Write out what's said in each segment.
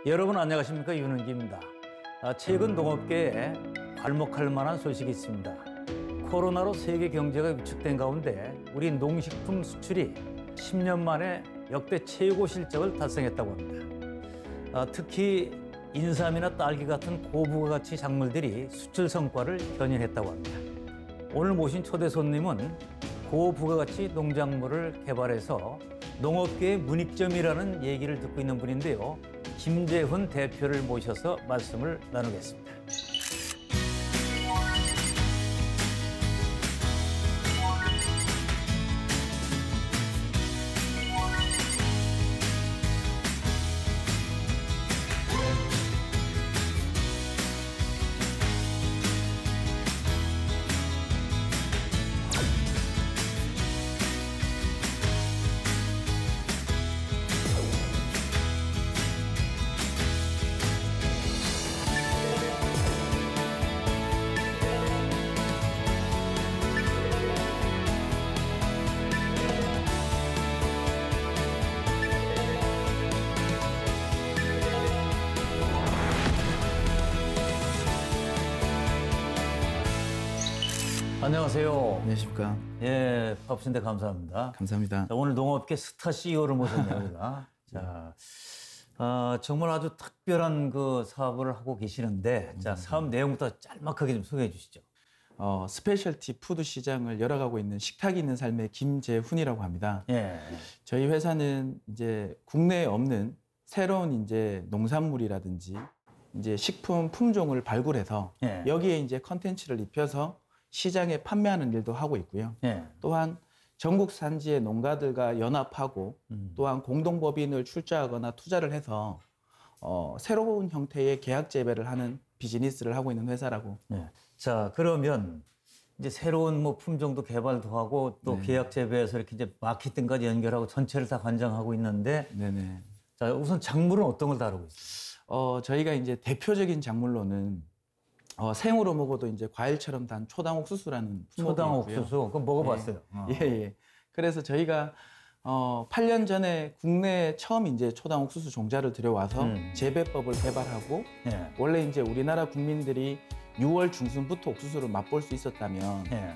여러분 안녕하십니까, 윤은기입니다. 최근 농업계에 괄목할 만한 소식이 있습니다. 코로나로 세계 경제가 위축된 가운데 우리 농식품 수출이 10년 만에 역대 최고 실적을 달성했다고 합니다. 특히 인삼이나 딸기 같은 고부가가치 작물들이 수출 성과를 견인했다고 합니다. 오늘 모신 초대 손님은 고부가가치 농작물을 개발해서 농업계의 문익점이라는 얘기를 듣고 있는 분인데요. 김재훈 대표를 모셔서 말씀을 나누겠습니다. 안녕하세요. 안녕하십니까. 예, 바쁘신데 감사합니다. 감사합니다. 자, 오늘 농업계 스타 CEO를 모셨네요, 우리가. 자, 정말 아주 특별한 그 사업을 하고 계시는데, 자, 사업 내용부터 짤막하게 좀 소개해 주시죠. 스페셜티 푸드 시장을 열어가고 있는 식탁이 있는 삶의 김재훈이라고 합니다. 예. 저희 회사는 이제 국내에 없는 새로운 이제 농산물이라든지 이제 식품 품종을 발굴해서 예. 여기에 이제 컨텐츠를 입혀서 시장에 판매하는 일도 하고 있고요. 예. 또한 전국 산지의 농가들과 연합하고 또한 공동법인을 출자하거나 투자를 해서 새로운 형태의 계약 재배를 하는 비즈니스를 하고 있는 회사라고. 예. 자, 그러면 이제 새로운 뭐 품종도 개발도 하고 또 계약 재배해서 이렇게 이제 마케팅까지 연결하고 전체를 다 관장하고 있는데, 네네. 자, 우선 작물은 어떤 걸 다루고 있어요? 저희가 이제 대표적인 작물로는 생으로 먹어도 이제 과일처럼 단 초당 옥수수라는 초당 품목이 있고요. 옥수수, 그거 먹어봤어요. 예, 예. 그래서 저희가 8년 전에 국내에 처음 이제 초당 옥수수 종자를 들여와서 재배법을 개발하고 예. 원래 이제 우리나라 국민들이 6월 중순부터 옥수수를 맛볼 수 있었다면 예.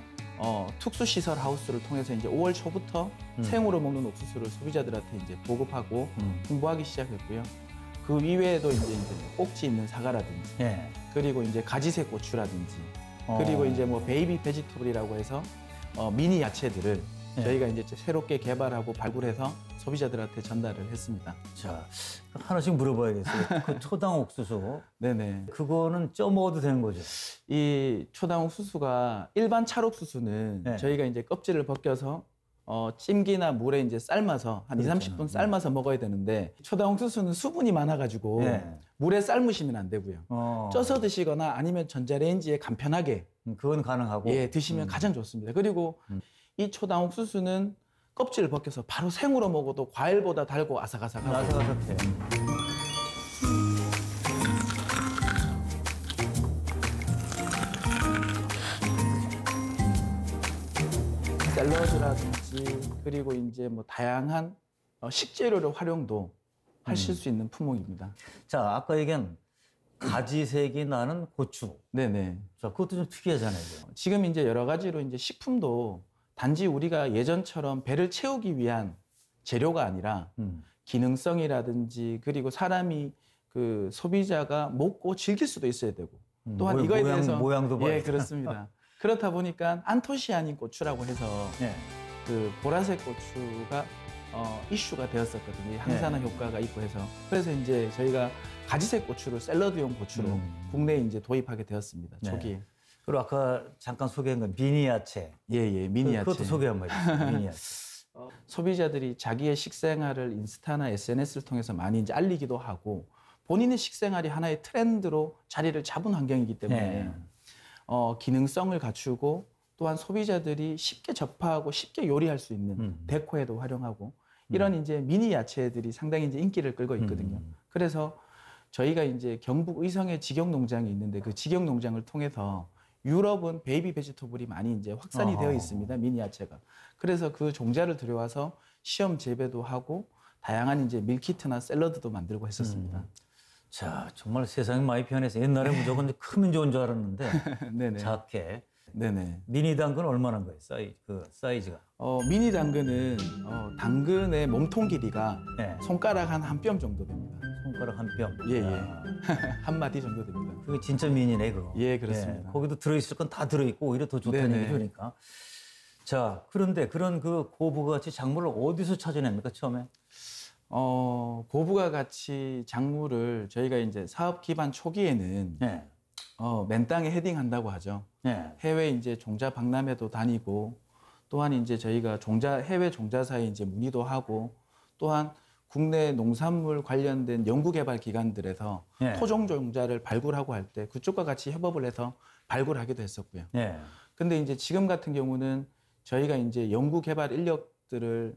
특수시설 하우스를 통해서 이제 5월 초부터 생으로 먹는 옥수수를 소비자들한테 이제 보급하고 홍보하기 시작했고요. 그 이외에도 이제 꼭지 있는 사과라든지 예. 그리고 이제 가지색 고추라든지 그리고 이제 뭐 베이비 베지터블이라고 해서 미니 야채들을 예. 저희가 이제 새롭게 개발하고 발굴해서 소비자들한테 전달을 했습니다. 자, 하나씩 물어봐야겠어요. 그 초당 옥수수, 네네. 그거는 쪄 먹어도 되는 거죠? 이 초당 옥수수가 일반 찰옥수수는 네. 저희가 이제 껍질을 벗겨서 찜기나 물에 이제 삶아서 한 그렇죠. 2, 30분 삶아서 먹어야 되는데 초당 옥수수는 수분이 많아가지고 네. 물에 삶으시면 안 되고요. 쪄서 드시거나 아니면 전자레인지에 간편하게 그건 가능하고. 예, 드시면 가장 좋습니다. 그리고 이 초당 옥수수는 껍질을 벗겨서 바로 생으로 먹어도 과일보다 달고 아삭아삭하고 아삭아삭해. 샐러드라든지 그리고 이제 뭐 다양한 식재료를 활용도 하실 수 있는 품목입니다. 자, 아까 얘기한 가지색이 나는 고추. 네네. 자, 그것도 좀 특이하잖아요. 지금 이제 여러 가지로 이제 식품도 단지 우리가 예전처럼 배를 채우기 위한 재료가 아니라 기능성이라든지 그리고 사람이 그 소비자가 먹고 즐길 수도 있어야 되고 또한 이거에 대해서 모양도 봐야 예, 그렇습니다. 그렇다 보니까 안토시아닌 고추라고 해서 네. 그 보라색 고추가 이슈가 되었었거든요. 항산화 효과가 있고 해서. 그래서 이제 저희가 가지색 고추를 샐러드용 고추로 국내에 이제 도입하게 되었습니다. 초기에. 네. 그리고 아까 잠깐 소개한 건 미니 야채. 예, 미니 야채. 그것도 소개 한번 해주세요. 미니 야채. 소비자들이 자기의 식생활을 인스타나 SNS를 통해서 많이 이제 알리기도 하고 본인의 식생활이 하나의 트렌드로 자리를 잡은 환경이기 때문에 네. 기능성을 갖추고 또한 소비자들이 쉽게 접하고 쉽게 요리할 수 있는 데코에도 활용하고 이런 이제 미니 야채들이 상당히 이제 인기를 끌고 있거든요. 그래서 저희가 이제 경북 의성에 직영 농장이 있는데 그 직영 농장을 통해서 유럽은 베이비 베지터블이 많이 이제 확산이 되어 있습니다. 미니 야채가. 그래서 그 종자를 들여와서 시험 재배도 하고 다양한 이제 밀키트나 샐러드도 만들고 했었습니다. 자, 정말 세상이 많이 변해서 옛날에 무조건 이제 크면 좋은 줄 알았는데 네네. 작게. 네네. 미니 당근 얼마나 거예요? 사이즈가? 미니 당근은 당근의 몸통 길이가 네. 손가락 한 뼘 정도 됩니다. 손가락 한 뼘. 예, 예. 야, 한 마디 정도 됩니다. 그게 진짜 미니네 그거. 예, 그렇습니다. 거기도 들어있을 건 다 들어있고 오히려 더 좋다는 네네. 얘기죠, 그러니까. 자, 그런데 그런 그 고부가 가치 작물을 어디서 찾아냅니까 처음에? 고부가 가치 작물을 저희가 이제 사업 기반 초기에는 네. 맨 땅에 헤딩한다고 하죠. 네. 해외 이제 종자 박람회도 다니고 또한 이제 저희가 해외 종자사에 이제 문의도 하고 또한 국내 농산물 관련된 연구개발 기관들에서 네. 토종 종자를 발굴하고 할 때 그쪽과 같이 협업을 해서 발굴하기도 했었고요. 네. 근데 이제 지금 같은 경우는 저희가 이제 연구개발 인력들을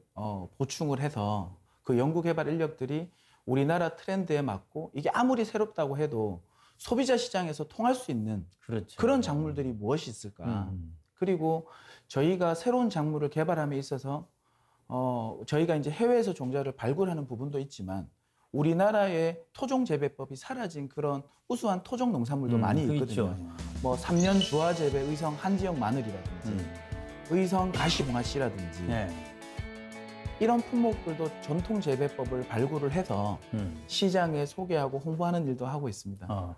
보충을 해서 그 연구개발 인력들이 우리나라 트렌드에 맞고 이게 아무리 새롭다고 해도 소비자 시장에서 통할 수 있는 그렇죠. 그런 작물들이 무엇이 있을까? 그리고 저희가 새로운 작물을 개발함에 있어서 저희가 이제 해외에서 종자를 발굴하는 부분도 있지만 우리나라의 토종 재배법이 사라진 그런 우수한 토종 농산물도 많이 있거든요. 있죠. 뭐 3년 주화 재배 의성 한지역 마늘이라든지 의성 가시봉화씨라든지 네. 이런 품목들도 전통 재배법을 발굴을 해서 시장에 소개하고 홍보하는 일도 하고 있습니다.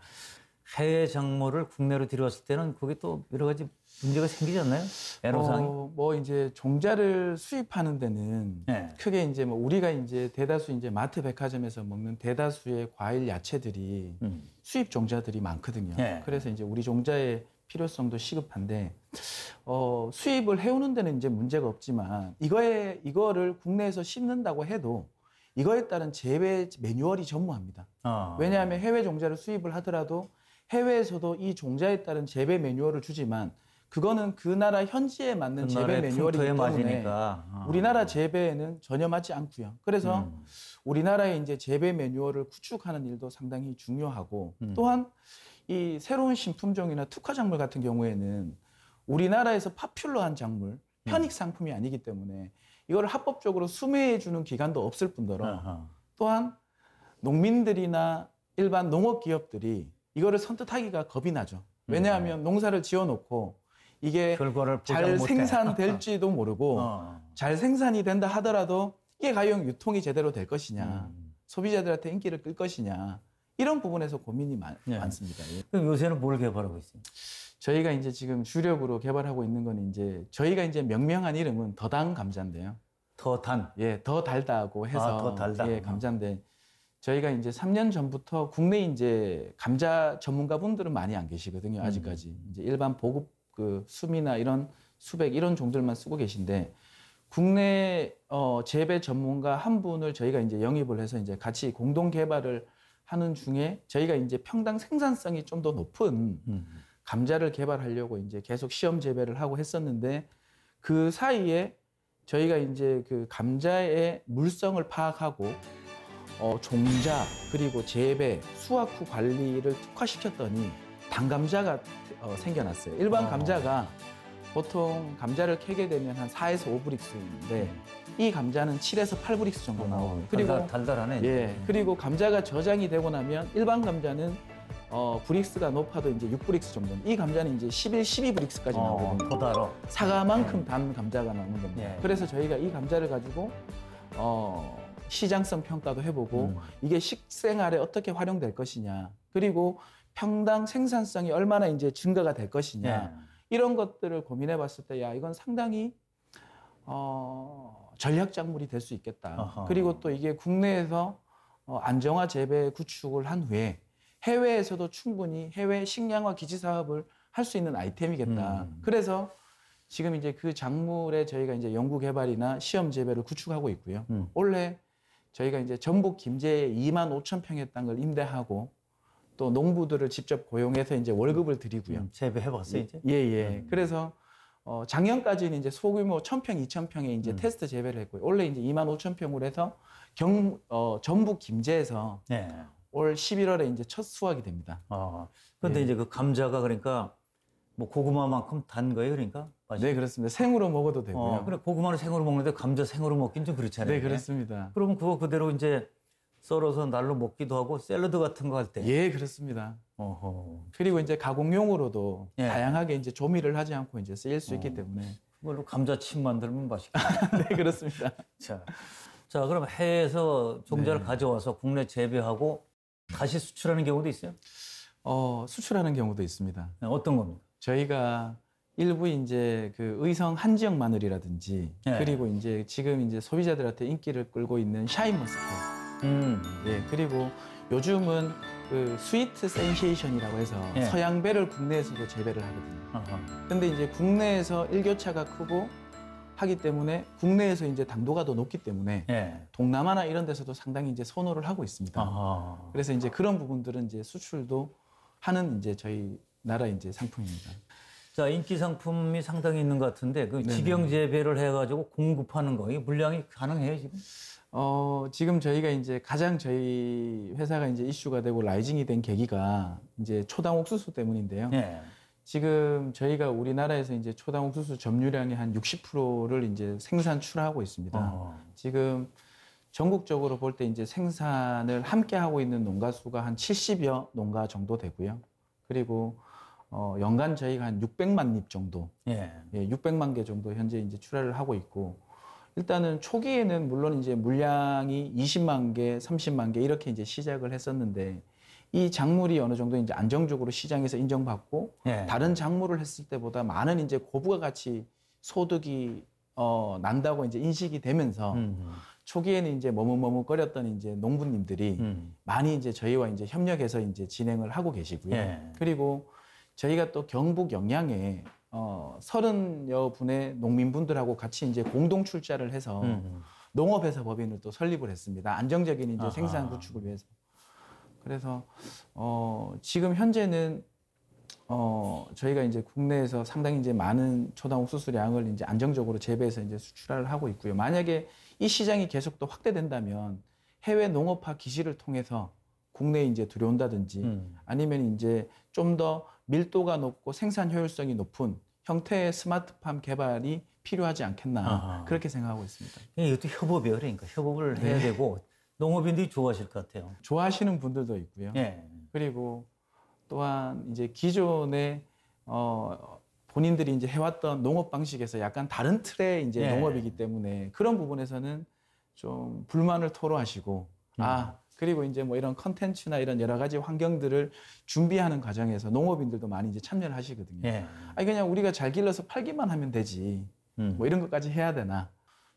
해외 작물을 국내로 들여왔을 때는 그게 또 여러 가지 문제가 생기지 않나요? 애로사항이? 뭐 이제 종자를 수입하는 데는 네. 크게 이제 뭐 우리가 이제 대다수 이제 마트 백화점에서 먹는 대다수의 과일 야채들이 수입 종자들이 많거든요. 네. 그래서 이제 우리 종자의 필요성도 시급한데 수입을 해오는 데는 이제 문제가 없지만 이거를 국내에서 심는다고 해도 이거에 따른 재배 매뉴얼이 전무합니다. 왜냐하면 해외 종자를 수입을 하더라도 해외에서도 이 종자에 따른 재배 매뉴얼을 주지만 그거는 그 나라 현지에 맞는 재배 매뉴얼이기 때문에 우리나라 재배에는 전혀 맞지 않고요. 그래서 우리나라의 이제 재배 매뉴얼을 구축하는 일도 상당히 중요하고 또한 이 새로운 신품종이나 특화 작물 같은 경우에는 우리나라에서 파퓰러한 작물, 편익 상품이 아니기 때문에 이걸 합법적으로 수매해 주는 기관도 없을 뿐더러 또한 농민들이나 일반 농업 기업들이 이거를 선뜻하기가 겁이 나죠. 왜냐하면 농사를 지어놓고 이게 잘 생산될지도 모르고 잘 생산이 된다 하더라도 이게 과연 유통이 제대로 될 것이냐, 소비자들한테 인기를 끌 것이냐 이런 부분에서 고민이 많습니다. 예. 그럼 요새는 뭘 개발하고 있어요? 저희가 이제 지금 주력으로 개발하고 있는 건 이제 저희가 이제 명명한 이름은 더당 감자인데요. 더 단. 예, 더 달다고 해서 더 달다. 예, 감자인데 저희가 이제 3년 전부터 국내 이제 감자 전문가분들은 많이 안 계시거든요. 아직까지 이제 일반 보급 그 수미나 이런 수백 이런 종들만 쓰고 계신데 국내 재배 전문가 한 분을 저희가 이제 영입을 해서 이제 같이 공동 개발을 하는 중에 저희가 이제 평당 생산성이 좀 더 높은 감자를 개발하려고 이제 계속 시험 재배를 하고 했었는데 그 사이에 저희가 이제 그 감자의 물성을 파악하고 종자 그리고 재배, 수확 후 관리를 특화시켰더니 단감자가 생겨났어요. 일반 감자가 보통 감자를 캐게 되면 한 4에서 5브릭스인데 이 감자는 7에서 8브릭스 정도 나오고 그리고 달달하네. 예, 그리고 감자가 저장이 되고 나면 일반 감자는 브릭스가 높아도 이제 6브릭스 정도. 이 감자는 이제 11, 12브릭스까지 나오거든요. 더 달아. 사과만큼 단 감자가 나오는 겁니다. 예. 그래서 저희가 이 감자를 가지고 시장성 평가도 해보고 이게 식생활에 어떻게 활용될 것이냐, 그리고 평당 생산성이 얼마나 이제 증가가 될 것이냐 이런 것들을 고민해봤을 때, 야 이건 상당히 전략 작물이 될 수 있겠다. 그리고 또 이게 국내에서 안정화 재배 구축을 한 후에 해외에서도 충분히 해외 식량화 기지 사업을 할 수 있는 아이템이겠다. 그래서 지금 이제 그 작물에 저희가 이제 연구 개발이나 시험 재배를 구축하고 있고요. 올해 저희가 이제 전북 김제에 2만 5천 평의 땅을 임대하고 또 농부들을 직접 고용해서 이제 월급을 드리고요. 재배해봤어요 이제? 예. 그래서 작년까지는 이제 소규모 1,000평, 2,000평에 이제 테스트 재배를 했고요. 올해 이제 2만 5천 평으로 해서 전북 김제에서 올 11월에 이제 첫 수확이 됩니다. 그런데 이제 그 감자가 그러니까 뭐 고구마만큼 단 거예요, 그러니까? 맛이? 네, 그렇습니다. 생으로 먹어도 되고요. 그래 고구마는 생으로 먹는데 감자 생으로 먹긴 좀 그렇잖아요. 네, 그렇습니다. 그러면 그거 그대로 이제 썰어서 날로 먹기도 하고 샐러드 같은 거 할 때. 예, 그렇습니다. 어허. 그리고 이제 가공용으로도 예. 다양하게 이제 조미를 하지 않고 이제 쓰일 수 있기 때문에. 그걸로 감자칩 만들면 맛있겠다. 네, 그렇습니다. 자, 그럼 해외에서 종자를 가져와서 국내 재배하고 다시 수출하는 경우도 있어요? 수출하는 경우도 있습니다. 네, 어떤 겁니까? 저희가 일부 이제 그 의성 한지역 마늘이라든지 예. 그리고 이제 지금 이제 소비자들한테 인기를 끌고 있는 샤인머스켓. 예, 그리고 요즘은 그 스위트 센세이션이라고 해서 예. 서양배를 국내에서도 재배를 하거든요. 아하. 근데 이제 국내에서 일교차가 크고 하기 때문에 국내에서 이제 당도가 더 높기 때문에 예. 동남아나 이런 데서도 상당히 이제 선호를 하고 있습니다. 아하. 그래서 이제 그런 부분들은 이제 수출도 하는 이제 저희 나라 이제 상품입니다. 자, 인기 상품이 상당히 있는 것 같은데 그 직영 재배를 해가지고 공급하는 거, 이 물량이 가능해요 지금? 지금 저희가 이제 가장 저희 회사가 이제 이슈가 되고 라이징이 된 계기가 이제 초당 옥수수 때문인데요. 예. 지금 저희가 우리나라에서 이제 초당 옥수수 점유량의 한 60%를 이제 생산 출하하고 있습니다. 지금 전국적으로 볼 때 이제 생산을 함께 하고 있는 농가 수가 한 70여 농가 정도 되고요. 그리고 연간 저희가 한 600만 잎 정도, 예. 600만 개 정도 현재 이제 출하를 하고 있고, 일단은 초기에는 물론 이제 물량이 20만 개, 30만 개 이렇게 이제 시작을 했었는데, 이 작물이 어느 정도 이제 안정적으로 시장에서 인정받고 예. 다른 작물을 했을 때보다 많은 이제 고부가 가치 소득이 난다고 이제 인식이 되면서 초기에는 이제 머뭇머뭇거렸던 이제 농부님들이 많이 이제 저희와 이제 협력해서 이제 진행을 하고 계시고요. 예. 그리고 저희가 또 경북 영양에 30여 분의 농민분들하고 같이 이제 공동 출자를 해서 농업회사 법인을 또 설립을 했습니다. 안정적인 이제 아하. 생산 구축을 위해서. 그래서 지금 현재는 저희가 이제 국내에서 상당히 이제 많은 초당 옥수수량을 이제 안정적으로 재배해서 이제 수출을 하고 있고요. 만약에 이 시장이 계속 또 확대된다면 해외 농업화 기지를 통해서 국내에 이제 들여온다든지 아니면 이제 좀 더 밀도가 높고 생산 효율성이 높은 형태의 스마트팜 개발이 필요하지 않겠나 아하. 그렇게 생각하고 있습니다. 이것도 협업이에요. 그러니까 협업을 해야 되고 농업인들이 좋아하실 것 같아요. 좋아하시는 분들도 있고요. 예. 그리고 또한 이제 기존에 본인들이 이제 해왔던 농업 방식에서 약간 다른 틀의 이제 예. 농업이기 때문에 그런 부분에서는 좀 불만을 토로하시고 그리고 이제 뭐 이런 컨텐츠나 이런 여러 가지 환경들을 준비하는 과정에서 농업인들도 많이 이제 참여를 하시거든요. 예. 아니 그냥 우리가 잘 길러서 팔기만 하면 되지. 뭐 이런 것까지 해야 되나?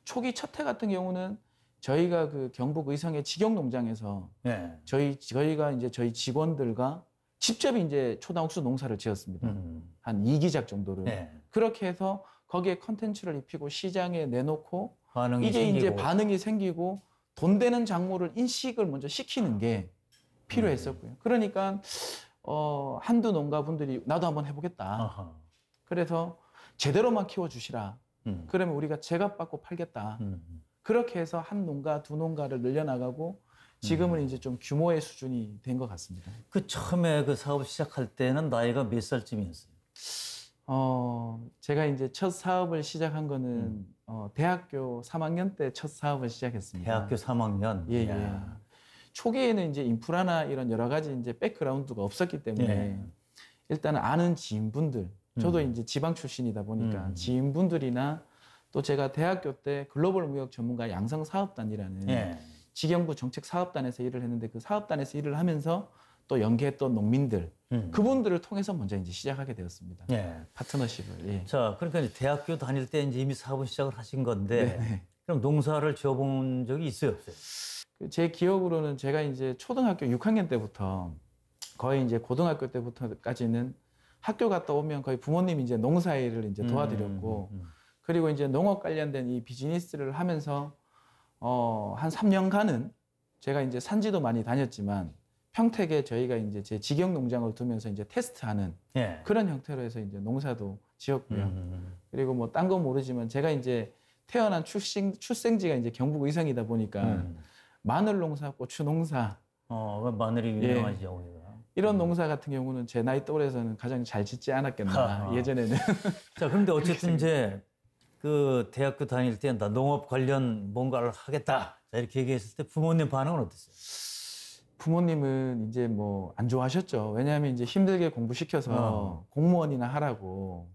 초기 첫 해 같은 경우는 저희가 그 경북 의성의 직영 농장에서 예. 저희가 이제 저희 직원들과 직접 이제 초당 옥수수 농사를 지었습니다. 한 2기작 정도를. 예. 그렇게 해서 거기에 컨텐츠를 입히고 시장에 내놓고 반응이 이게 생기고. 이제 반응이 생기고 돈 되는 작물을 인식을 먼저 시키는 게 필요했었고요. 그러니까 한두 농가분들이 나도 한번 해보겠다. 아하. 그래서 제대로만 키워주시라. 그러면 우리가 제값 받고 팔겠다. 그렇게 해서 한 농가, 두 농가를 늘려나가고 지금은 이제 좀 규모의 수준이 된 것 같습니다. 그 처음에 그 사업 시작할 때는 나이가 몇 살쯤이었어요? 제가 이제 첫 사업을 시작한 거는 대학교 3학년 때 첫 사업을 시작했습니다. 대학교 3학년. 예, 예. 이야. 초기에는 이제 인프라나 이런 여러 가지 이제 백그라운드가 없었기 때문에 예. 일단은 아는 지인분들, 저도 이제 지방 출신이다 보니까 지인분들이나 또 제가 대학교 때 글로벌 무역 전문가 양성 사업단이라는 예. 직영부 정책 사업단에서 일을 했는데 그 사업단에서 일을 하면서 또 연계했던 농민들 그분들을 통해서 먼저 이제 시작하게 되었습니다. 예. 파트너십을. 예. 자, 그러니까 이제 대학교 다닐 때 이제 이미 사업을 시작을 하신 건데, 그럼 농사를 지어본 적이 있어요, 없어요? 제 기억으로는 제가 이제 초등학교 6학년 때부터 거의 이제 고등학교 때부터까지는 학교 갔다 오면 거의 부모님이 이제 농사일을 이제 도와드렸고, 그리고 이제 농업 관련된 이 비즈니스를 하면서 한 3년간은 제가 이제 산지도 많이 다녔지만 평택에 저희가 이제 제 직영 농장을 두면서 이제 테스트하는 예. 그런 형태로 해서 이제 농사도 지었고요. 그리고 뭐 딴 건 모르지만 제가 이제 태어난 출생지가 이제 경북 의성이다 보니까 마늘 농사, 고추 농사, 마늘이 유명하죠, 우리가. 이런 농사 같은 경우는 제 나이 또래에서는 가장 잘 짓지 않았겠나. 예전에는. 자, 그런데 어쨌든 이제 그 대학교 다닐 때 나 농업 관련 뭔가를 하겠다 자, 이렇게 얘기했을 때 부모님 반응은 어땠어요? 부모님은 이제 뭐 안 좋아하셨죠. 왜냐하면 이제 힘들게 공부시켜서 공무원이나 하라고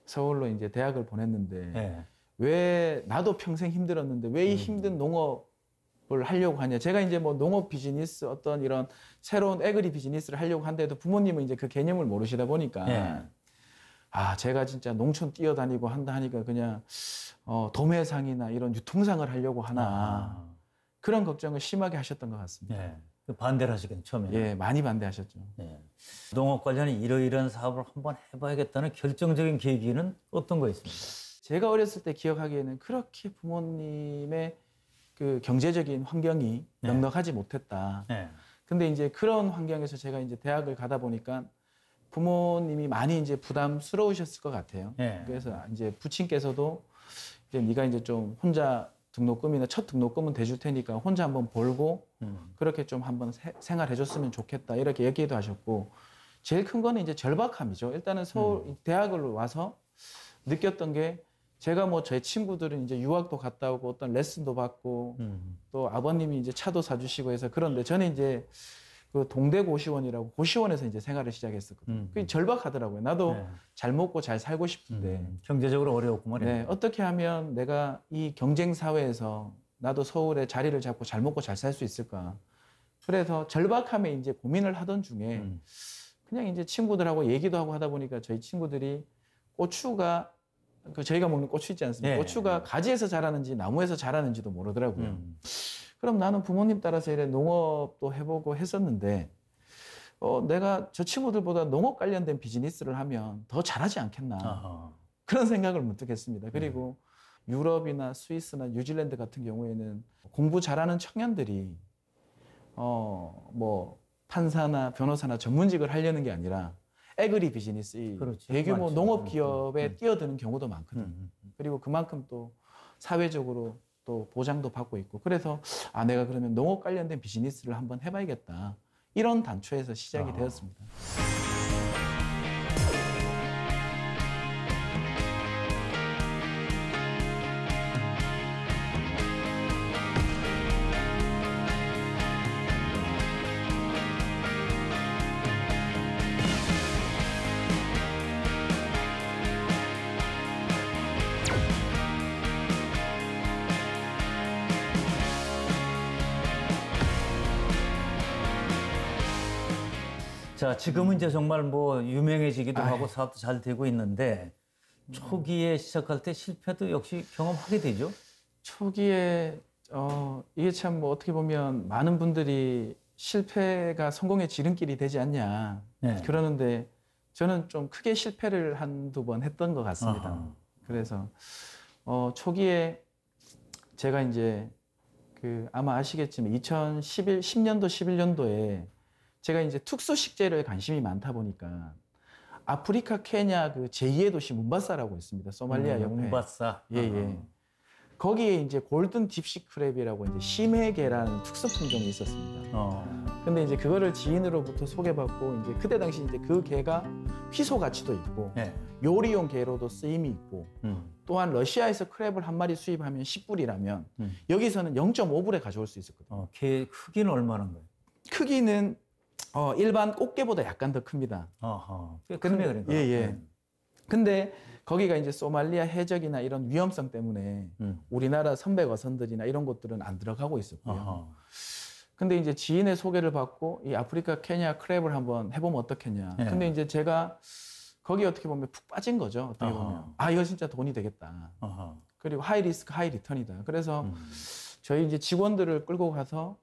서울로 이제 대학을 보냈는데 네. 왜 나도 평생 힘들었는데 왜 이 힘든 농업을 하려고 하냐. 제가 이제 뭐 농업 비즈니스 어떤 이런 새로운 애그리 비즈니스를 하려고 한데도 부모님은 이제 그 개념을 모르시다 보니까 네. 아, 제가 진짜 농촌 뛰어다니고 한다 하니까 그냥 도매상이나 이런 유통상을 하려고 하나. 그런 걱정을 심하게 하셨던 것 같습니다. 네. 반대를 하시겠네, 처음에. 예, 많이 반대하셨죠. 네. 농업 관련해 이러이러한 사업을 한번 해봐야겠다는 결정적인 계기는 어떤 거였습니까? 제가 어렸을 때 기억하기에는 그렇게 부모님의 그 경제적인 환경이 네. 넉넉하지 못했다. 네. 근데 이제 그런 환경에서 제가 이제 대학을 가다 보니까 부모님이 많이 이제 부담스러우셨을 것 같아요. 네. 그래서 이제 부친께서도 이제 네가 이제 좀 혼자 등록금이나 첫 등록금은 대줄 테니까 혼자 한번 벌고 그렇게 좀 한번 생활해줬으면 좋겠다 이렇게 얘기도 하셨고 제일 큰 거는 이제 절박함이죠. 일단은 서울 대학을 와서 느꼈던 게 제가 뭐 제 친구들은 이제 유학도 갔다 오고 어떤 레슨도 받고 또 아버님이 이제 차도 사주시고 해서 그런데 저는 이제 그 동대 고시원이라고 고시원에서 이제 생활을 시작했었거든요. 그게 절박하더라고요. 나도 네. 잘 먹고 잘 살고 싶은데 경제적으로 어려웠구만. 네, 어떻게 하면 내가 이 경쟁 사회에서 나도 서울에 자리를 잡고 잘 먹고 잘 살 수 있을까? 그래서 절박함에 이제 고민을 하던 중에 그냥 이제 친구들하고 얘기도 하고 하다 보니까 저희 친구들이 고추가 그 저희가 먹는 고추 있지 않습니까? 네. 고추가 가지에서 자라는지 나무에서 자라는지도 모르더라고요. 그럼 나는 부모님 따라서 이래 농업도 해보고 했었는데 내가 저 친구들보다 농업 관련된 비즈니스를 하면 더 잘하지 않겠나. 아하. 그런 생각을 문득 했습니다. 그리고 유럽이나 스위스나 뉴질랜드 같은 경우에는 공부 잘하는 청년들이 뭐 판사나 변호사나 전문직을 하려는 게 아니라 애그리 비즈니스, 그렇지. 대규모 많죠. 농업 기업에 뛰어드는 경우도 많거든요. 그리고 그만큼 또 사회적으로 또 보장도 받고 있고 그래서 아 내가 그러면 농업 관련된 비즈니스를 한번 해봐야겠다. 이런 단초에서 시작이 되었습니다. 자, 지금은 이제 정말 뭐 유명해지기도 하고 사업도 잘 되고 있는데 초기에 시작할 때 실패도 역시 경험하게 되죠? 초기에 이게 참 뭐 어떻게 보면 많은 분들이 실패가 성공의 지름길이 되지 않냐 네. 그러는데 저는 좀 크게 실패를 한두 번 했던 것 같습니다. 아하. 그래서 초기에 제가 이제 그 아마 아시겠지만 10년도 11년도에 제가 이제 특수 식재료에 관심이 많다 보니까 아프리카 케냐 그 제2의 도시 문바사라고 있습니다. 소말리아 옆에. 문바사. 예. 거기에 이제 골든 딥시 크랩이라고 이제 심해게라는 특수 품종이 있었습니다. 근데 이제 그거를 지인으로부터 소개받고 이제 그때 당시 이제 그 게가 희소 가치도 있고 네. 요리용 게로도 쓰임이 있고 또한 러시아에서 크랩을 한 마리 수입하면 10불이라면 여기서는 0.5불에 가져올 수 있었거든요. 게 크기는 얼마나 거예요? 크기는 일반 꽃게보다 약간 더 큽니다. 꽤 크네 그러니까. 예. 근데 거기가 이제 소말리아 해적이나 이런 위험성 때문에 우리나라 선백 어선들이나 이런 곳들은 안 들어가고 있었고요. 근데 이제 지인의 소개를 받고 이 아프리카 케냐 크랩을 한번 해보면 어떻겠냐. 네. 근데 이제 제가 거기 어떻게 보면 푹 빠진 거죠. 어떻게 보면. 이거 진짜 돈이 되겠다. 그리고 하이 리스크 하이 리턴이다. 그래서 저희 이제 직원들을 끌고 가서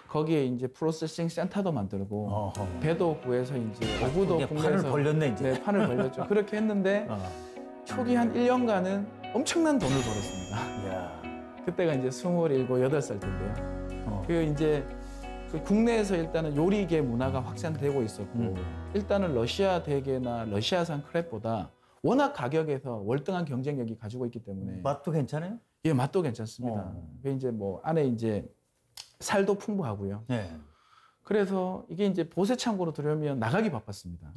거기에 이제 프로세싱 센터도 만들고 배도 구해서 이제 어부도 이게 국내에서 판을 벌렸네 이제. 네, 판을 벌렸죠. 그렇게 했는데 초기 한 1년간은 엄청난 돈을 벌었습니다. 이야. 그때가 이제 27, 8살 때인데요. 그 이제 그 국내에서 일단은 요리계 문화가 확산되고 있었고 일단은 러시아 대게나 러시아산 크랩보다 워낙 가격에서 월등한 경쟁력이 가지고 있기 때문에 맛도 괜찮아요? 예, 맛도 괜찮습니다. 그 이제 뭐 안에 이제 살도 풍부하고요. 네. 그래서 이게 이제 보세 창고로 들어오면 나가기 바빴습니다.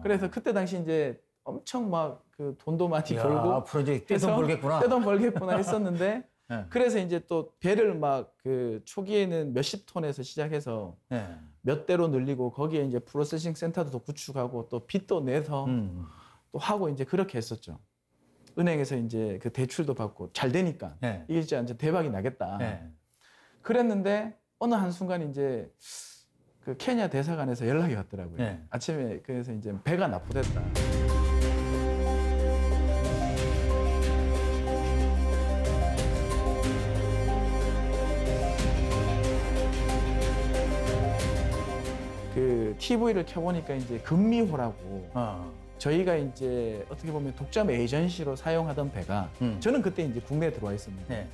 그래서 그때 당시 이제 엄청 막 그 돈도 많이 벌고 앞으로 이제 떼돈 벌겠구나. 떼돈 벌겠구나 했었는데 네. 그래서 이제 또 배를 막 그 초기에는 몇십 톤에서 시작해서 네. 몇 대로 늘리고 거기에 이제 프로세싱 센터도 더 구축하고 또 빚도 내서 또 하고 이제 그렇게 했었죠. 은행에서 이제 그 대출도 받고 잘 되니까 네. 이게 진짜 이제 대박이 나겠다. 네. 그랬는데 어느 한순간 이제 그 케냐 대사관에서 연락이 왔더라고요. 네. 아침에 그래서 이제 배가 납부됐다. 그 TV를 켜보니까 이제 금미호라고 저희가 이제 어떻게 보면 독점 에이전시로 사용하던 배가 저는 그때 이제 국내에 들어와 있었는데 네.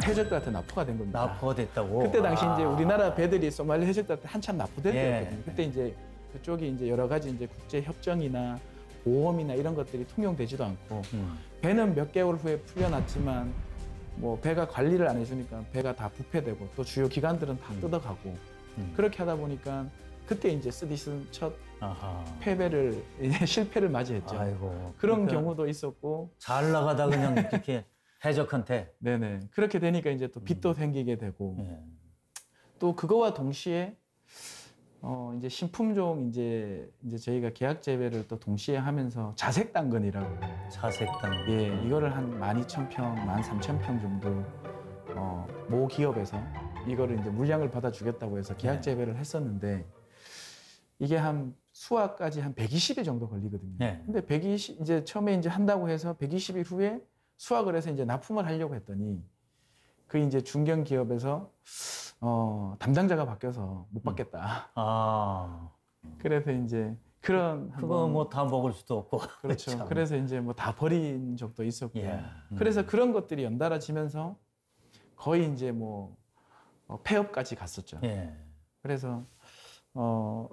해적들한테 납포가 된 겁니다. 납포가 됐다고. 그때 당시 이제 우리나라 배들이 소말리 해적들한테 한참 납포될 예. 때였거든요. 그때 이제 그쪽이 이제 여러 가지 이제 국제 협정이나 보험이나 이런 것들이 통용되지도 않고 배는 몇 개월 후에 풀려났지만 뭐 배가 관리를 안 해주니까 배가 다 부패되고 또 주요 기관들은 다 뜯어가고 그렇게 하다 보니까 그때 이제 스디슨 첫 아하. 패배를 이제 실패를 맞이했죠. 아이고. 그런 그러니까 경우도 있었고 잘 나가다 그냥 이렇게 해적한테. 네네 그렇게 되니까 이제 또 빚도 생기게 되고 예. 또 그거와 동시에 이제 신품종 이제 저희가 계약 재배를 또 동시에 하면서 자색 당근이라고 자색당. 예 이거를 한 12,000평, 13,000평 정도 모 기업에서 이거를 이제 물량을 받아주겠다고 해서 계약 네. 재배를 했었는데 이게 한 수확까지 한 120일 정도 걸리거든요. 네. 근데 120 이제 처음에 이제 한다고 해서 120일 후에 수확을 해서 이제 납품을 하려고 했더니 그 이제 중견 기업에서 담당자가 바뀌어서 못 받겠다. 아. 그래서 이제 그런 그거 한번 뭐 다 먹을 수도 없고. 그렇죠. 참. 그래서 이제 뭐 다 버린 적도 있었고. 예. 그래서 그런 것들이 연달아지면서 거의 이제 뭐 폐업까지 갔었죠. 예. 그래서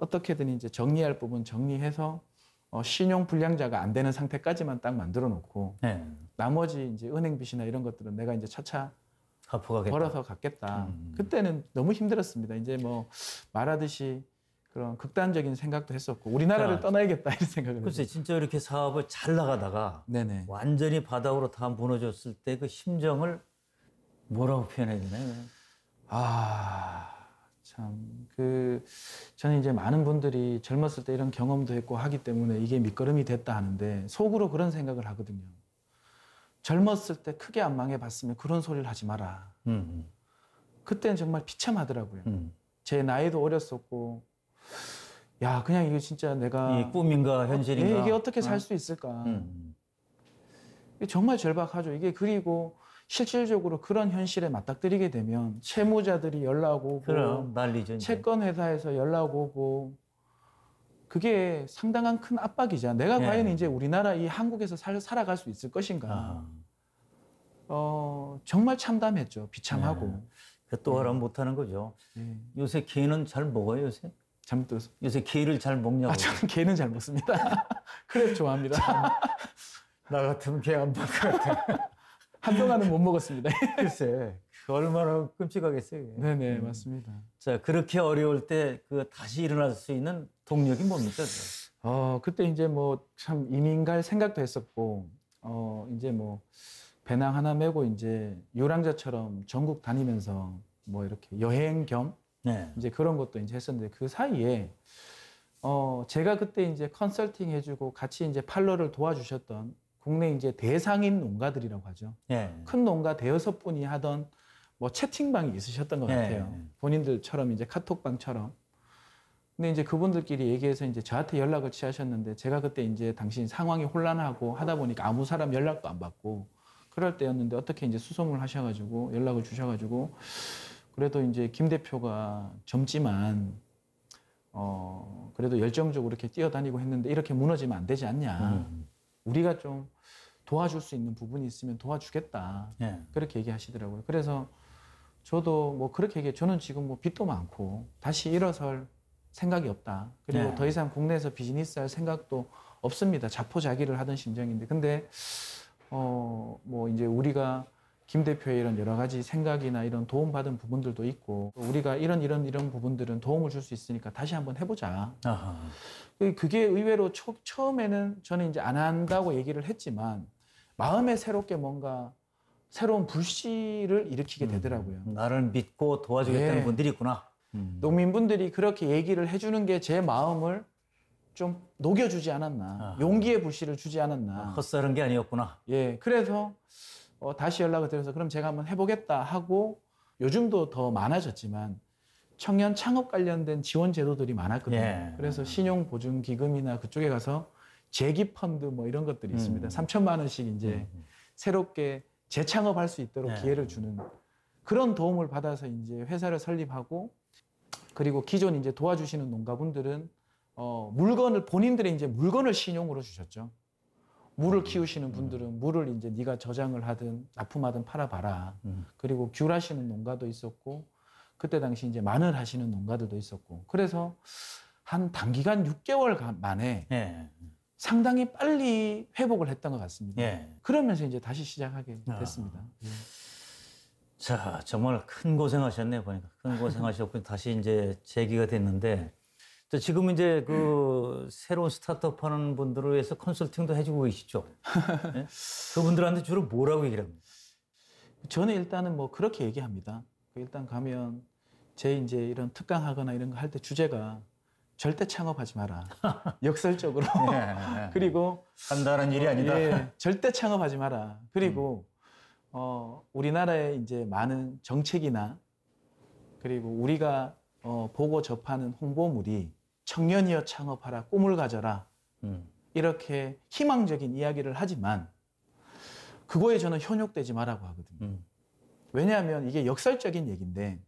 어떻게든 이제 정리할 부분 정리해서 신용 불량자가 안 되는 상태까지만 딱 만들어 놓고 예. 나머지 이제 은행 빚이나 이런 것들은 내가 이제 차차 갚고 가겠다. 벌어서 갚겠다. 그때는 너무 힘들었습니다. 이제 뭐 말하듯이 그런 극단적인 생각도 했었고 우리나라를 자, 떠나야겠다 이런 생각을 글쎄 했어요. 진짜 이렇게 사업을 잘 나가다가 네네. 완전히 바닥으로 다 무너졌을 때 그 심정을 뭐라고 표현해야 되나요? 참, 저는 이제 많은 분들이 젊었을 때 이런 경험도 했고 하기 때문에 이게 밑거름이 됐다 하는데 속으로 그런 생각을 하거든요. 젊었을 때 크게 안 망해봤으면 그런 소리를 하지 마라. 그때는 정말 비참하더라고요. 제 나이도 어렸었고, 야, 그냥 이게 진짜 내가. 이 꿈인가 현실인가? 이게 어떻게 살 수 있을까. 이게 정말 절박하죠. 이게 그리고 실질적으로 그런 현실에 맞닥뜨리게 되면 채무자들이 연락 오고 그럼 난리죠. 이제. 채권 회사에서 연락 오고 그게 상당한 큰 압박이죠. 내가 예. 과연 이제 우리나라 이 한국에서 살아갈 수 있을 것인가. 정말 참담했죠. 비참하고. 또 하라 못하는 거죠. 예. 요새 개는 잘 먹어요, 요새? 잘못 들었어. 요새 개를 잘 먹냐고. 저는 개는 잘 먹습니다. 그래서 좋아합니다. 나 같으면 개 안 먹을 것 같아. 한동안은 못 먹었습니다. 글쎄, 그 얼마나 끔찍하겠어요. 그게. 네네, 맞습니다. 자, 그렇게 어려울 때 그 다시 일어날 수 있는 동력이 뭡니까? 그때 이제 뭐 참 이민 갈 생각도 했었고, 이제 뭐 배낭 하나 메고 이제 유랑자처럼 전국 다니면서 뭐 이렇게 여행 겸 네. 이제 그런 것도 이제 했었는데 그 사이에 제가 그때 이제 컨설팅 해주고 같이 이제 팔로를 도와주셨던 국내 이제 대상인 농가들이라고 하죠. 네. 큰 농가 대여섯 분이 하던 뭐 채팅방이 있으셨던 것 네. 같아요. 본인들처럼 이제 카톡방처럼. 근데 이제 그분들끼리 얘기해서 이제 저한테 연락을 취하셨는데 제가 그때 이제 당신 상황이 혼란하고 하다 보니까 아무 사람 연락도 안 받고 그럴 때였는데 어떻게 이제 수소문을 하셔가지고 연락을 주셔가지고 그래도 이제 김 대표가 젊지만 그래도 열정적으로 이렇게 뛰어다니고 했는데 이렇게 무너지면 안 되지 않냐. 우리가 좀 도와줄 수 있는 부분이 있으면 도와주겠다. 네. 그렇게 얘기하시더라고요. 그래서 저도 뭐 그렇게 얘기해. 저는 지금 뭐 빚도 많고 다시 일어설 생각이 없다. 그리고 네. 더 이상 국내에서 비즈니스 할 생각도 없습니다. 자포자기를 하던 심정인데. 근데 뭐 이제 우리가 김 대표의 이런 여러 가지 생각이나 이런 도움받은 부분들도 있고 우리가 이런 부분들은 도움을 줄 수 있으니까 다시 한번 해보자. 아하. 그게 의외로 처음에는 저는 이제 안 한다고 얘기를 했지만 마음에 새롭게 뭔가 새로운 불씨를 일으키게 되더라고요. 나를 믿고 도와주겠다는 예. 분들이 있구나. 농민분들이 그렇게 얘기를 해주는 게 제 마음을 좀 녹여주지 않았나, 아하. 용기의 불씨를 주지 않았나. 헛살은 게 아니었구나. 예, 그래서 다시 연락을 드려서 그럼 제가 한번 해보겠다 하고 요즘도 더 많아졌지만 청년 창업 관련된 지원 제도들이 많았거든요. 예. 그래서 신용보증기금이나 그쪽에 가서 재기펀드 뭐 이런 것들이 있습니다. 3천만 원씩 이제 새롭게 재창업할 수 있도록 예. 기회를 주는 그런 도움을 받아서 이제 회사를 설립하고 그리고 기존 이제 도와주시는 농가분들은 물건을 본인들의 이제 물건을 신용으로 주셨죠. 물을 키우시는 분들은 물을 이제 네가 저장을 하든 납품하든 팔아봐라. 그리고 귤 하시는 농가도 있었고 그때 당시 이제 마늘 하시는 농가들도 있었고 그래서 한 단기간 6개월 만에 예. 상당히 빨리 회복을 했던 것 같습니다. 예. 그러면서 이제 다시 시작하게 됐습니다. 예. 자, 정말 큰 고생하셨네요, 보니까. 큰 고생하셨고, 다시 이제 재기가 됐는데, 또 지금 이제 그 새로운 스타트업 하는 분들을 위해서 컨설팅도 해주고 계시죠? 네? 그분들한테 주로 뭐라고 얘기를 합니까? 저는 일단은 뭐 그렇게 얘기합니다. 일단 가면 제 이제 이런 특강하거나 이런 거 할 때 주제가 절대 창업하지 마라. 역설적으로. 예. 그리고 간단한 일이 아니다. 예, 절대 창업하지 마라. 그리고 우리나라에 이제 많은 정책이나 그리고 우리가 보고 접하는 홍보물이 청년이여 창업하라, 꿈을 가져라 이렇게 희망적인 이야기를 하지만 그거에 저는 현혹되지 말라고 하거든요. 왜냐하면 이게 역설적인 얘기인데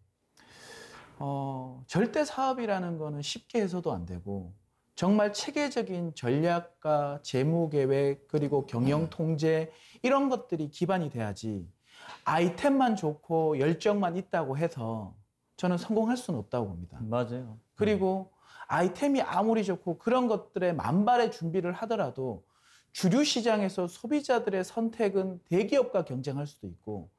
절대 사업이라는 거는 쉽게 해서도 안 되고 정말 체계적인 전략과 재무 계획 그리고 경영 통제 이런 것들이 기반이 돼야지 아이템만 좋고 열정만 있다고 해서 저는 성공할 수는 없다고 봅니다. 맞아요. 그리고 아이템이 아무리 좋고 그런 것들에 만발의 준비를 하더라도 주류 시장에서 소비자들의 선택은 대기업과 경쟁할 수도 있고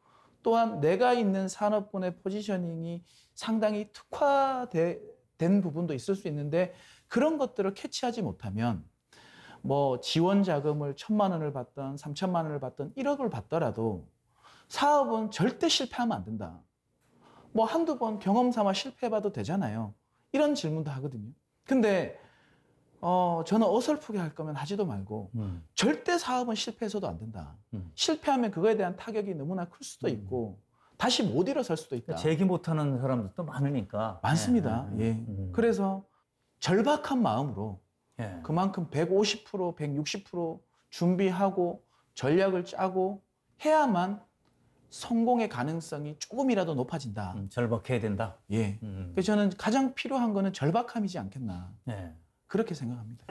또한 내가 있는 산업군의 포지셔닝이 상당히 특화된 부분도 있을 수 있는데 그런 것들을 캐치하지 못하면 뭐 지원 자금을 1,000만 원을 받든 3,000만 원을 받든 1억을 받더라도 사업은 절대 실패하면 안 된다. 뭐 한두 번 경험 삼아 실패해봐도 되잖아요. 이런 질문도 하거든요. 근데 저는 어설프게 할 거면 하지도 말고 절대 사업은 실패해서도 안 된다. 실패하면 그거에 대한 타격이 너무나 클 수도 있고 다시 못 일어설 수도 있다. 재기 못하는 사람들도 많으니까. 많습니다. 예. 그래서 절박한 마음으로 예. 그만큼 150%, 160% 준비하고 전략을 짜고 해야만 성공의 가능성이 조금이라도 높아진다. 절박해야 된다. 예. 그래서 저는 가장 필요한 거는 절박함이지 않겠나. 예. 그렇게 생각합니다.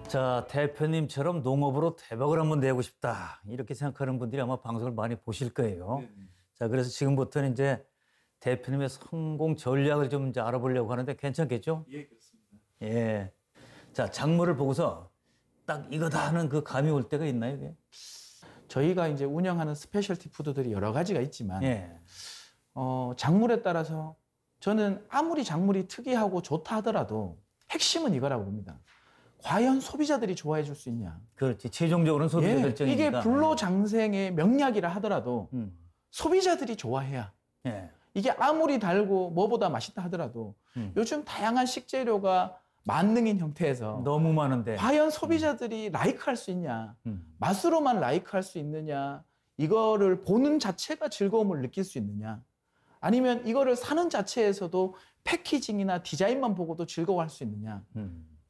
자, 대표님처럼 농업으로 대박을 한번 내고 싶다. 이렇게 생각하는 분들이 아마 방송을 많이 보실 거예요. 자, 그래서 지금부터는 이제 대표님의 성공 전략을 좀 이제 알아보려고 하는데 괜찮겠죠? 예, 그렇습니다. 예. 자, 작물을 보고서 딱 이거다 하는 그 감이 올 때가 있나요, 이게? 저희가 이제 운영하는 스페셜티 푸드들이 여러 가지가 있지만 예. 작물에 따라서 저는 아무리 작물이 특이하고 좋다 하더라도 핵심은 이거라고 봅니다. 과연 소비자들이 좋아해 줄 수 있냐. 그렇지. 최종적으로는 소비자 예, 결정이니까. 이게 불로장생의 명약이라 하더라도 음. 소비자들이 좋아해야. 예. 이게 아무리 달고 뭐보다 맛있다 하더라도 요즘 다양한 식재료가 만능인 형태에서 너무 많은데. 과연 소비자들이 라이크할 수 있냐. 맛으로만 라이크할 수 있느냐. 이거를 보는 자체가 즐거움을 느낄 수 있느냐. 아니면 이거를 사는 자체에서도 패키징이나 디자인만 보고도 즐거워할 수 있느냐.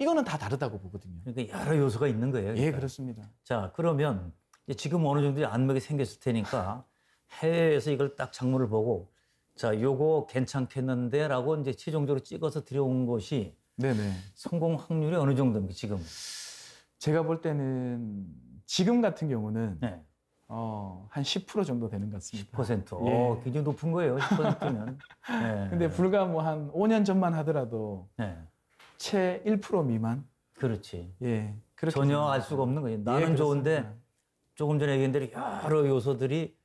이거는 다 다르다고 보거든요. 그러니까 여러 요소가 있는 거예요. 예, 그렇습니다. 자, 그러면 이제 지금 어느 정도 안목이 생겼을 테니까 해외에서 이걸 딱 작물을 보고 자, 요거 괜찮겠는데라고 이제 최종적으로 찍어서 들여온 것이 네네. 성공 확률이 어느 정도입니까, 지금? 제가 볼 때는 지금 같은 경우는 네. 한 10% 정도 되는 것 같습니다. 10%. 예. 굉장히 높은 거예요. 10%면. 네. 근데 불과 뭐 한 5년 전만 하더라도 네. 채 1% 미만. 그렇지. 예. 그렇게 전혀 생각합니다. 알 수가 없는 거예요. 예, 나는 좋은데 그렇습니다. 조금 전에 얘기한 대로 여러 요소들이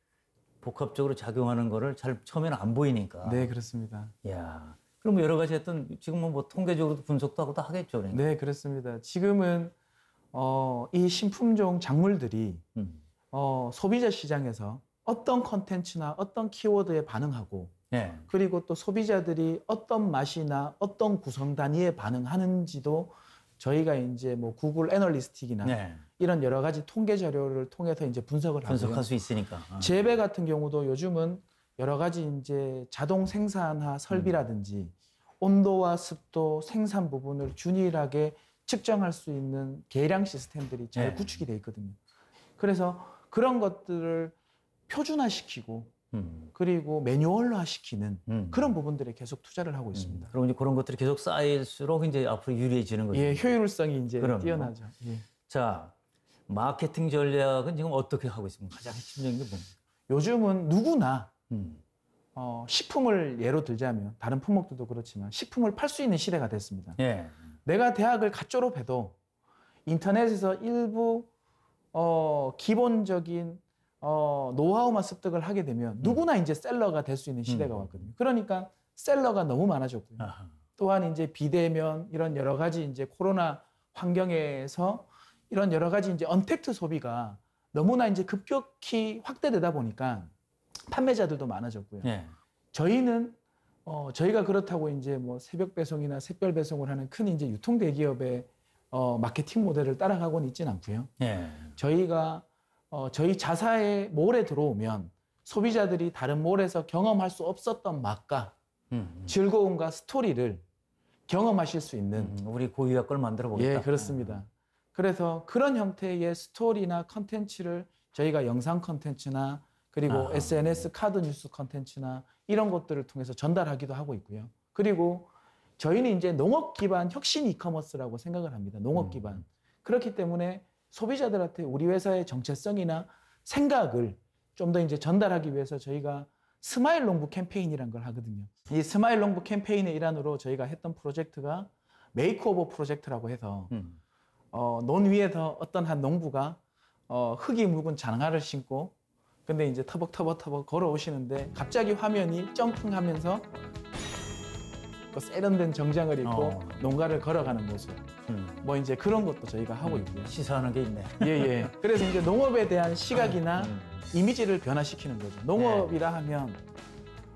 복합적으로 작용하는 거를 잘 처음에는 안 보이니까. 네, 그렇습니다. 야, 그럼 여러 가지 했던 지금은 뭐 통계적으로도 분석도 하고 다 하겠죠, 그러니까. 네, 그렇습니다. 지금은 이 신품종 작물들이 음. 소비자 시장에서 어떤 컨텐츠나 어떤 키워드에 반응하고 네. 그리고 또 소비자들이 어떤 맛이나 어떤 구성 단위에 반응하는지도 저희가 이제 뭐 구글 애널리스틱이나 네. 이런 여러 가지 통계 자료를 통해서 이제 분석을 하고요. 분석할 수 있으니까. 재배 같은 경우도 요즘은 여러 가지 이제 자동 생산화 설비라든지 온도와 습도, 생산 부분을 균일하게 측정할 수 있는 계량 시스템들이 잘 네. 구축이 돼 있거든요. 그래서 그런 것들을 표준화시키고 그리고 매뉴얼화 시키는 그런 부분들에 계속 투자를 하고 있습니다. 그럼 이제 그런 것들이 계속 쌓일수록 이제 앞으로 유리해지는 거죠. 예, 효율성이 이제 그럼요. 뛰어나죠. 예. 자, 마케팅 전략은 지금 어떻게 하고 있습니까? 가장 핵심적인 게 뭡니까? 요즘은 누구나 음. 식품을 예로 들자면 다른 품목들도 그렇지만 식품을 팔 수 있는 시대가 됐습니다. 예. 내가 대학을 갓 졸업해도 인터넷에서 일부 기본적인 노하우만 습득을 하게 되면 누구나 이제 셀러가 될 수 있는 시대가 왔거든요. 그러니까 셀러가 너무 많아졌고요. 아하. 또한 이제 비대면 이런 여러 가지 이제 코로나 환경에서 이런 여러 가지 이제 언택트 소비가 너무나 이제 급격히 확대되다 보니까 판매자들도 많아졌고요. 예. 저희는 저희가 그렇다고 이제 뭐 새벽 배송이나 샛별 배송을 하는 큰 이제 유통 대기업의 마케팅 모델을 따라가고는 있지는 않고요. 예. 저희가 저희 자사의 몰에 들어오면 소비자들이 다른 몰에서 경험할 수 없었던 맛과 즐거움과 스토리를 경험하실 수 있는 우리 고유의 걸 만들어 보겠다. 예, 그렇습니다. 그래서 그런 형태의 스토리나 컨텐츠를 저희가 영상 컨텐츠나 그리고 SNS 카드 뉴스 컨텐츠나 이런 것들을 통해서 전달하기도 하고 있고요. 그리고 저희는 이제 농업 기반 혁신 이커머스라고 생각을 합니다. 농업 기반. 그렇기 때문에 소비자들한테 우리 회사의 정체성이나 생각을 좀 더 이제 전달하기 위해서 저희가 스마일 농부 캠페인이라는 걸 하거든요. 이 스마일 농부 캠페인의 일환으로 저희가 했던 프로젝트가 메이크오버 프로젝트라고 해서 논 위에서 어떤 한 농부가 흙이 묵은 장화를 신고 근데 이제 터벅터벅 걸어오시는데 갑자기 화면이 점프하면서 그 세련된 정장을 입고 농가를 걸어가는 모습. 뭐 이제 그런 것도 저희가 하고 있고요. 시사하는 게 있네. 예. 그래서 이제 농업에 대한 시각이나 이미지를 변화시키는 거죠. 농업이라 하면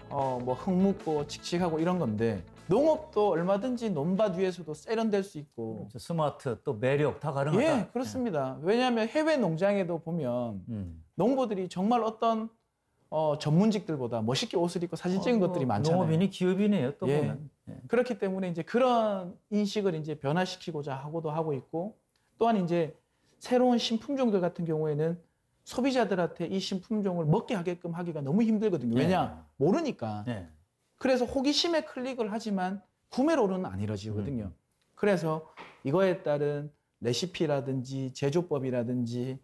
뭐 흙 묻고 칙칙하고 이런 건데 농업도 얼마든지 논밭 위에서도 세련될 수 있고 스마트 또 매력 다 가능하다. 예, 그렇습니다. 왜냐하면 해외 농장에도 보면 농부들이 정말 어떤 전문직들보다 멋있게 옷을 입고 사진 찍은 것들이 많잖아요. 농업인이 기업이네요. 또 예. 보면. 예. 그렇기 때문에 이제 그런 인식을 이제 변화시키고자 하고도 하고 있고 또한 이제 새로운 신품종들 같은 경우에는 소비자들한테 이 신품종을 먹게 하게끔 하기가 너무 힘들거든요. 왜냐? 모르니까. 예. 그래서 호기심에 클릭을 하지만 구매로는 안 이루어지거든요. 그래서 이거에 따른 레시피라든지 제조법이라든지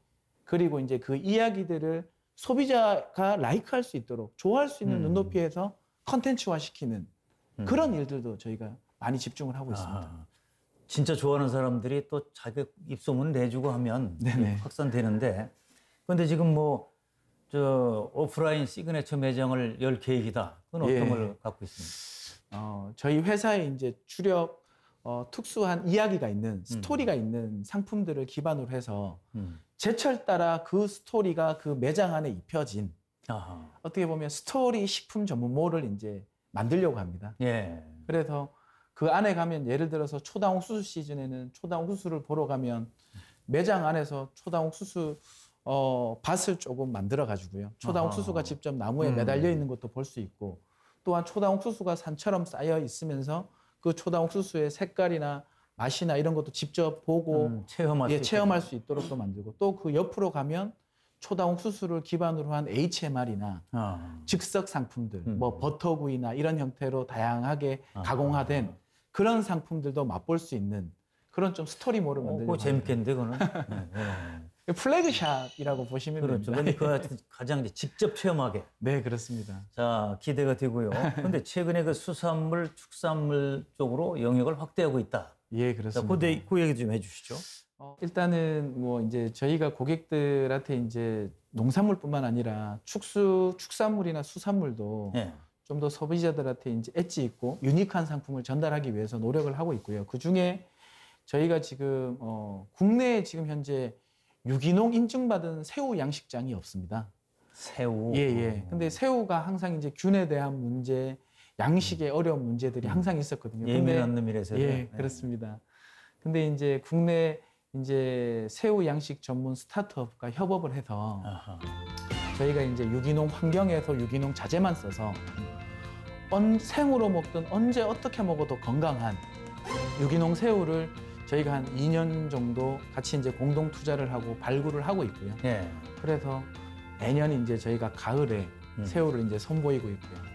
그리고 이제 그 이야기들을 소비자가 라이크할 수 있도록 좋아할 수 있는 눈높이에서 컨텐츠화 시키는 그런 일들도 저희가 많이 집중을 하고 있습니다. 진짜 좋아하는 사람들이 또 자기 입소문 내주고 하면 네네. 확산되는데 그런데 지금 뭐 저 오프라인 시그네처 매장을 열 계획이다. 그건 어떤 예. 걸 갖고 있습니까? 저희 회사에 이제 주력 특수한 이야기가 있는 스토리가 있는 상품들을 기반으로 해서 제철 따라 그 스토리가 그 매장 안에 입혀진 아하. 어떻게 보면 스토리 식품 전문몰을 이제 만들려고 합니다. 예. 그래서 그 안에 가면 예를 들어서 초당 옥수수 시즌에는 초당 옥수수를 보러 가면 매장 안에서 초당 옥수수 밭을 조금 만들어 가지고요. 초당 옥수수가 직접 나무에 매달려 있는 것도 볼 수 있고 또한 초당 옥수수가 산처럼 쌓여 있으면서 그 초당 옥수수의 색깔이나 맛이나 이런 것도 직접 보고 체험할 수 있도록 또 만들고 또 그 옆으로 가면 초당 옥수수를 기반으로 한 HMR이나 즉석 상품들, 뭐 버터구이나 이런 형태로 다양하게 가공화된 그런 상품들도 맛볼 수 있는 그런 좀 스토리몰을 그거 만들려고 재밌겠는데 그거는. 네, 네. 합니다. 플래그샵이라고 보시면 그렇죠. 됩니다. 근데 그 가장 이제 직접 체험하게. 네, 그렇습니다. 자, 기대가 되고요. 근데 최근에 그 수산물, 축산물 쪽으로 영역을 확대하고 있다. 예, 자, 그렇습니다. 그 얘기 좀 해주시죠. 일단은 뭐 이제 저희가 고객들한테 이제 농산물뿐만 아니라 축산물이나 수산물도 네. 좀 더 소비자들한테 이제 엣지 있고 유니크한 상품을 전달하기 위해서 노력을 하고 있고요. 그 중에 저희가 지금 국내에 지금 현재 유기농 인증받은 새우 양식장이 없습니다. 새우. 예, 예. 근데 새우가 항상 이제 균에 대한 문제, 양식의 어려운 문제들이 항상 있었거든요. 예민한 놈이라서. 예, 네. 그렇습니다. 근데 이제 국내 이제 새우 양식 전문 스타트업과 협업을 해서 아하. 저희가 이제 유기농 환경에서 유기농 자재만 써서 생으로 먹든 언제 어떻게 먹어도 건강한 유기농 새우를 저희가 한 2년 정도 같이 이제 공동 투자를 하고 발굴을 하고 있고요. 예. 그래서 매년 이제 저희가 가을에 새우를 이제 선보이고 있고요.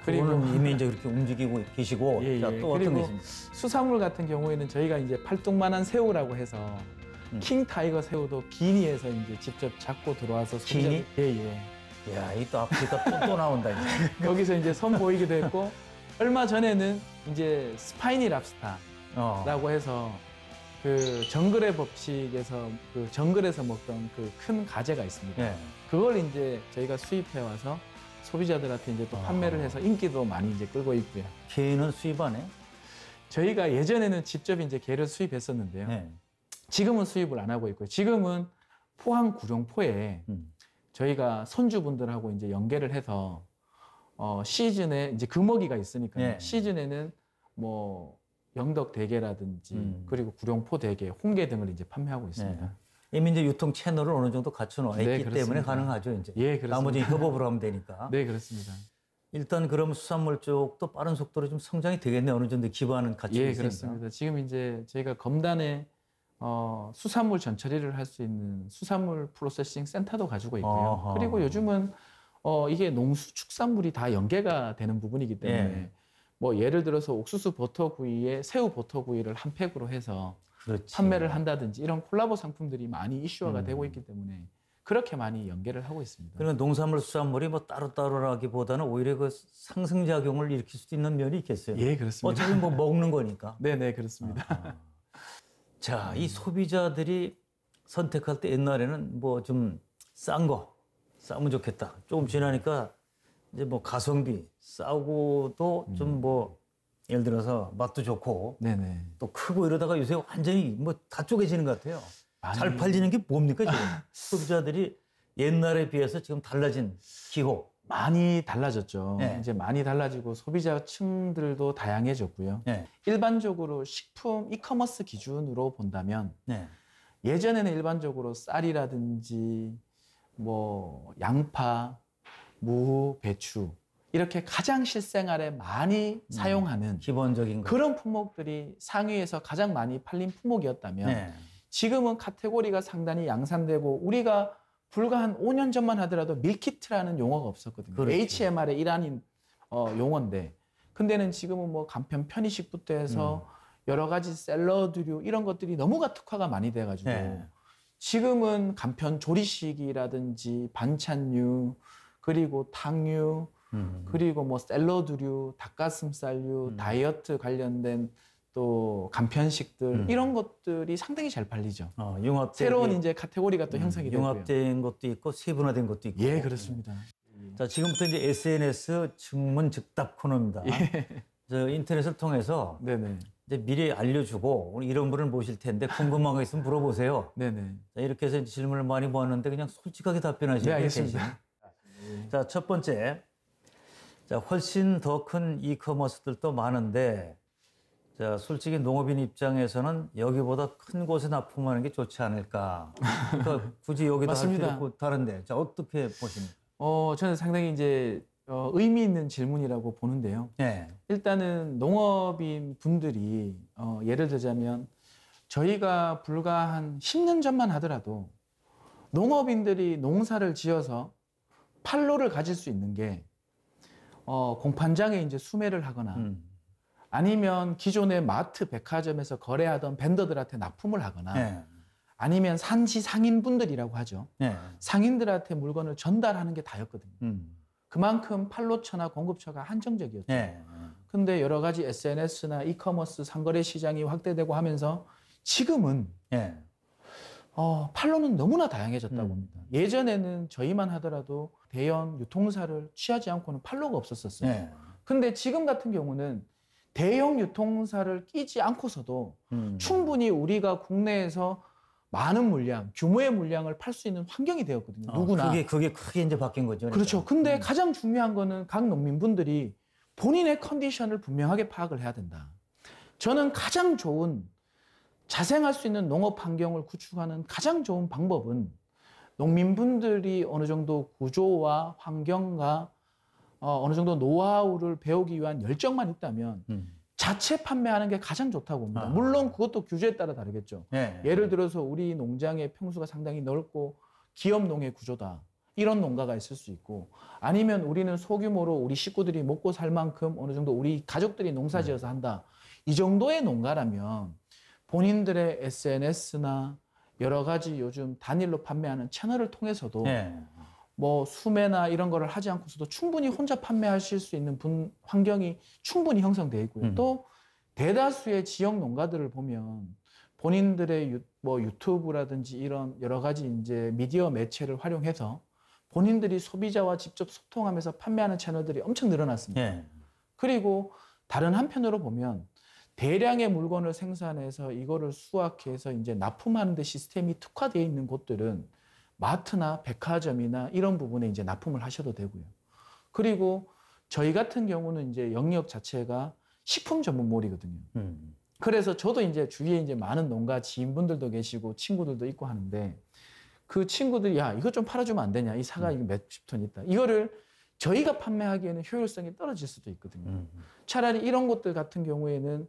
그리고 이미 이제 그렇게 움직이고 계시고. 예, 자, 예. 또 어떤 게 그리고 있습니까? 수산물 같은 경우에는 저희가 이제 팔뚝만한 새우라고 해서 킹 타이거 새우도 기니에서 이제 직접 잡고 들어와서 기니? 예. 야, 이 또 아프리카 또 나온다 이제. 거기서 이제 선보이기도 했고 얼마 전에는 이제 스파이니 랍스타라고 해서 그 정글의 법칙에서 그 정글에서 먹던 그 큰 가재가 있습니다. 예. 그걸 이제 저희가 수입해 와서 소비자들한테 이제 또 판매를 해서 인기도 많이 이제 끌고 있고요. 개인은 수입 안 해? 저희가 예전에는 직접 이제 게를 수입했었는데요. 예. 지금은 수입을 안 하고 있고요. 지금은 포항 구룡포에 저희가 손주분들하고 이제 연계를 해서 시즌에 이제 금어기가 있으니까 예. 시즌에는 뭐 영덕 대게라든지 그리고 구룡포 대게, 홍게 등을 이제 판매하고 있습니다. 이미 이제 유통 채널을 어느 정도 갖춰놓아 있기 네, 때문에 그렇습니다. 가능하죠 이제. 예, 그렇습니다. 나머지 협업을 하면 되니까. 네, 그렇습니다. 일단 그럼 수산물 쪽도 빠른 속도로 좀 성장이 되겠네. 어느 정도 기반은 갖추고 예, 있으니까. 그렇습니다. 지금 이제 저희가 검단에 수산물 전처리를 할 수 있는 수산물 프로세싱 센터도 가지고 있고요. 어허. 그리고 요즘은 이게 농수축산물이 다 연계가 되는 부분이기 때문에 예. 뭐 예를 들어서 옥수수 버터구이에 새우 버터구이를 한 팩으로 해서 그렇지. 판매를 한다든지 이런 콜라보 상품들이 많이 이슈화가 되고 있기 때문에 그렇게 많이 연계를 하고 있습니다. 그러면 농산물, 수산물이 뭐 따로따로라기보다는 오히려 그 상승작용을 일으킬 수도 있는 면이 있겠어요. 예, 그렇습니다. 어차피 뭐 먹는 거니까. 네, 그렇습니다. 자, 이 소비자들이 선택할 때 옛날에는 뭐 좀 싼 거 싸면 좋겠다. 조금 지나니까 이제 뭐 가성비 싸고도 좀 뭐 예를 들어서 맛도 좋고 네네. 또 크고 이러다가 요새 완전히 뭐 다 쪼개지는 것 같아요. 잘 팔리는 게 뭡니까 지금? 소비자들이 옛날에 비해서 지금 달라진 기호. 많이 달라졌죠. 네. 이제 많이 달라지고 소비자층들도 다양해졌고요. 네. 일반적으로 식품 이커머스 기준으로 본다면 네. 예전에는 일반적으로 쌀이라든지 뭐 양파, 무, 배추 이렇게 가장 실생활에 많이 사용하는 기본적인 거. 그런 품목들이 상위에서 가장 많이 팔린 품목이었다면 네. 지금은 카테고리가 상당히 양산되고 우리가 불과 한 5년 전만 하더라도 밀키트라는 용어가 없었거든요. 그렇죠. HMR의 일환인 용어인데 근데는 지금은 뭐 간편 편의식부터 해서 여러 가지 샐러드류 이런 것들이 너무가 특화가 많이 돼가지고 네. 지금은 간편 조리식이라든지 반찬류 그리고 탕류 그리고 뭐 샐러드류, 닭가슴살류, 다이어트 관련된 또 간편식들 이런 것들이 상당히 잘 팔리죠. 융합 새로운 이제 카테고리가 또 형성이 되고요. 융합된 것도 있고 세분화된 것도 있고. 예, 그렇습니다. 자, 지금부터 이제 SNS 증문 즉답 코너입니다. 저 인터넷을 통해서 네네. 이제 미리 알려주고 오늘 이런 분을 모실 텐데 궁금한 거 있으면 물어보세요. 네네. 자, 이렇게 해서 질문을 많이 모았는데 그냥 솔직하게 답변하시면 네, 알겠습니다. 자, 첫 번째. 자, 훨씬 더 큰 이커머스들도 많은데 자, 솔직히 농업인 입장에서는 여기보다 큰 곳에 납품하는 게 좋지 않을까. 그러니까 굳이 여기다 할 필요 맞습니다. 없고 다른데. 자, 어떻게 보십니까? 저는 상당히 이제 의미 있는 질문이라고 보는데요. 네. 일단은 농업인 분들이 예를 들자면 저희가 불과 한 10년 전만 하더라도 농업인들이 농사를 지어서 판로를 가질 수 있는 게 공판장에 이제 수매를 하거나 아니면 기존의 마트, 백화점에서 거래하던 벤더들한테 납품을 하거나 예. 아니면 산지 상인분들이라고 하죠. 예. 상인들한테 물건을 전달하는 게 다였거든요. 그만큼 판로처나 공급처가 한정적이었죠. 예. 근데 여러 가지 SNS나 이커머스 상거래 시장이 확대되고 하면서 지금은 예. 판로는 너무나 다양해졌다고 봅니다. 예전에는 저희만 하더라도 대형 유통사를 취하지 않고는 판로가 없었었어요. 예. 근데 지금 같은 경우는 대형 유통사를 끼지 않고서도 충분히 우리가 국내에서 많은 물량, 규모의 물량을 팔 수 있는 환경이 되었거든요. 누구나. 그게 크게 이제 바뀐 거죠. 그러니까. 그렇죠. 근데 가장 중요한 거는 각 농민분들이 본인의 컨디션을 분명하게 파악을 해야 된다. 저는 가장 좋은 자생할 수 있는 농업 환경을 구축하는 가장 좋은 방법은 농민분들이 어느 정도 구조와 환경과 어느 정도 노하우를 배우기 위한 열정만 있다면 자체 판매하는 게 가장 좋다고 봅니다. 물론 그것도 규제에 따라 다르겠죠. 예. 예를 들어서 우리 농장의 평수가 상당히 넓고 기업 농의 구조다. 이런 농가가 있을 수 있고 아니면 우리는 소규모로 우리 식구들이 먹고 살 만큼 어느 정도 우리 가족들이 농사 지어서 한다. 이 정도의 농가라면 본인들의 SNS나 여러 가지 요즘 단일로 판매하는 채널을 통해서도 예. 뭐 수매나 이런 거를 하지 않고서도 충분히 혼자 판매하실 수 있는 환경이 충분히 형성되어 있고요. 또 대다수의 지역 농가들을 보면 본인들의 유튜브라든지 이런 여러 가지 이제 미디어 매체를 활용해서 본인들이 소비자와 직접 소통하면서 판매하는 채널들이 엄청 늘어났습니다. 예. 그리고 다른 한편으로 보면 대량의 물건을 생산해서 이거를 수확해서 이제 납품하는 데 시스템이 특화되어 있는 곳들은 마트나 백화점이나 이런 부분에 이제 납품을 하셔도 되고요. 그리고 저희 같은 경우는 이제 영역 자체가 식품 전문몰이거든요. 그래서 저도 이제 주위에 이제 많은 농가 지인분들도 계시고 친구들도 있고 하는데 그 친구들이 야, 이거 좀 팔아주면 안 되냐? 이 사과 이거 몇십 톤 있다. 이거를 저희가 판매하기에는 효율성이 떨어질 수도 있거든요. 차라리 이런 곳들 같은 경우에는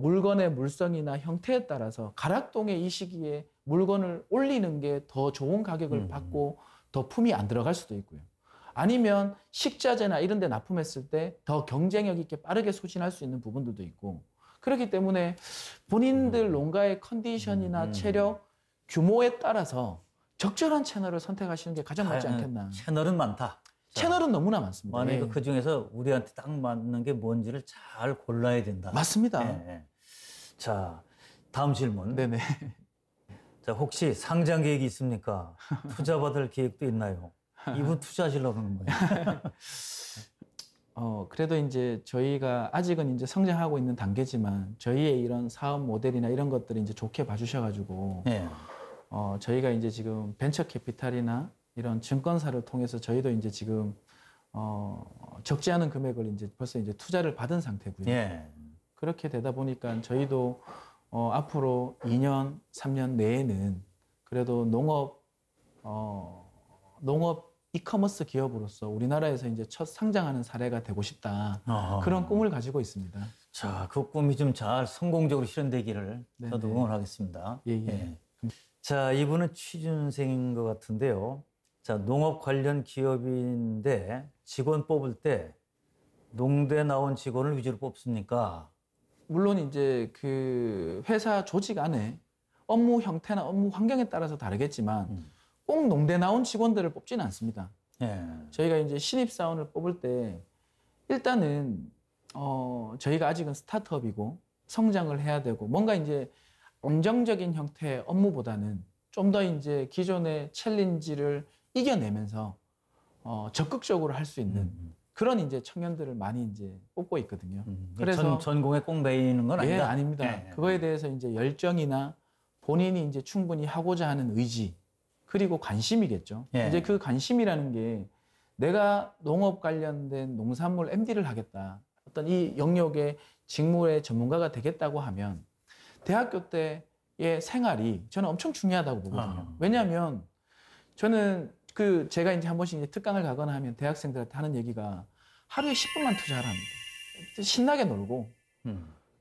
물건의 물성이나 형태에 따라서 가락동의 이 시기에 물건을 올리는 게 더 좋은 가격을 받고 더 품이 안 들어갈 수도 있고요. 아니면 식자재나 이런 데 납품했을 때 더 경쟁력 있게 빠르게 소진할 수 있는 부분들도 있고 그렇기 때문에 본인들 농가의 컨디션이나 체력, 규모에 따라서 적절한 채널을 선택하시는 게 가장 맞지 않겠나. 채널은 많다. 채널은 너무나 많습니다. 만약에 예. 그 중에서 우리한테 딱 맞는 게 뭔지를 잘 골라야 된다. 맞습니다. 예, 예. 자, 다음 질문. 네네. 자, 혹시 상장 계획이 있습니까? 투자 받을 계획도 있나요? 이분 투자하시려고 그러는 거예요. 그래도 이제 저희가 아직은 이제 성장하고 있는 단계지만 저희의 이런 사업 모델이나 이런 것들을 이제 좋게 봐주셔가지고 예. 저희가 이제 지금 벤처 캐피탈이나 이런 증권사를 통해서 저희도 이제 지금 적지 않은 금액을 이제 벌써 이제 투자를 받은 상태고요. 예. 그렇게 되다 보니까 저희도 앞으로 2년, 3년 내에는 그래도 농업 이커머스 기업으로서 우리나라에서 이제 첫 상장하는 사례가 되고 싶다. 그런 꿈을 가지고 있습니다. 자, 그 꿈이 좀 잘 성공적으로 실현되기를 네네. 저도 응원하겠습니다. 예, 예. 자, 이분은 취준생인 것 같은데요. 자, 농업 관련 기업인데 직원 뽑을 때 농대 나온 직원을 위주로 뽑습니까? 물론 이제 그 회사 조직 안에 업무 형태나 업무 환경에 따라서 다르겠지만 꼭 농대 나온 직원들을 뽑지는 않습니다. 예. 저희가 이제 신입사원을 뽑을 때 일단은 저희가 아직은 스타트업이고 성장을 해야 되고 뭔가 이제 안정적인 형태의 업무보다는 좀 더 이제 기존의 챌린지를 이겨내면서 적극적으로 할 수 있는 그런 이제 청년들을 많이 이제 뽑고 있거든요. 그래서 전공에 꼭 매이는 건 아니다. 예, 아닙니다. 예. 그거에 대해서 이제 열정이나 본인이 이제 충분히 하고자 하는 의지 그리고 관심이겠죠. 예. 이제 그 관심이라는 게 내가 농업 관련된 농산물 MD를 하겠다. 어떤 이 영역의 직무의 전문가가 되겠다고 하면 대학교 때의 생활이 저는 엄청 중요하다고 보거든요. 왜냐하면 저는 제가 이제 한 번씩 이제 특강을 가거나 하면 대학생들한테 하는 얘기가 하루에 10분만 투자하랍니다. 신나게 놀고.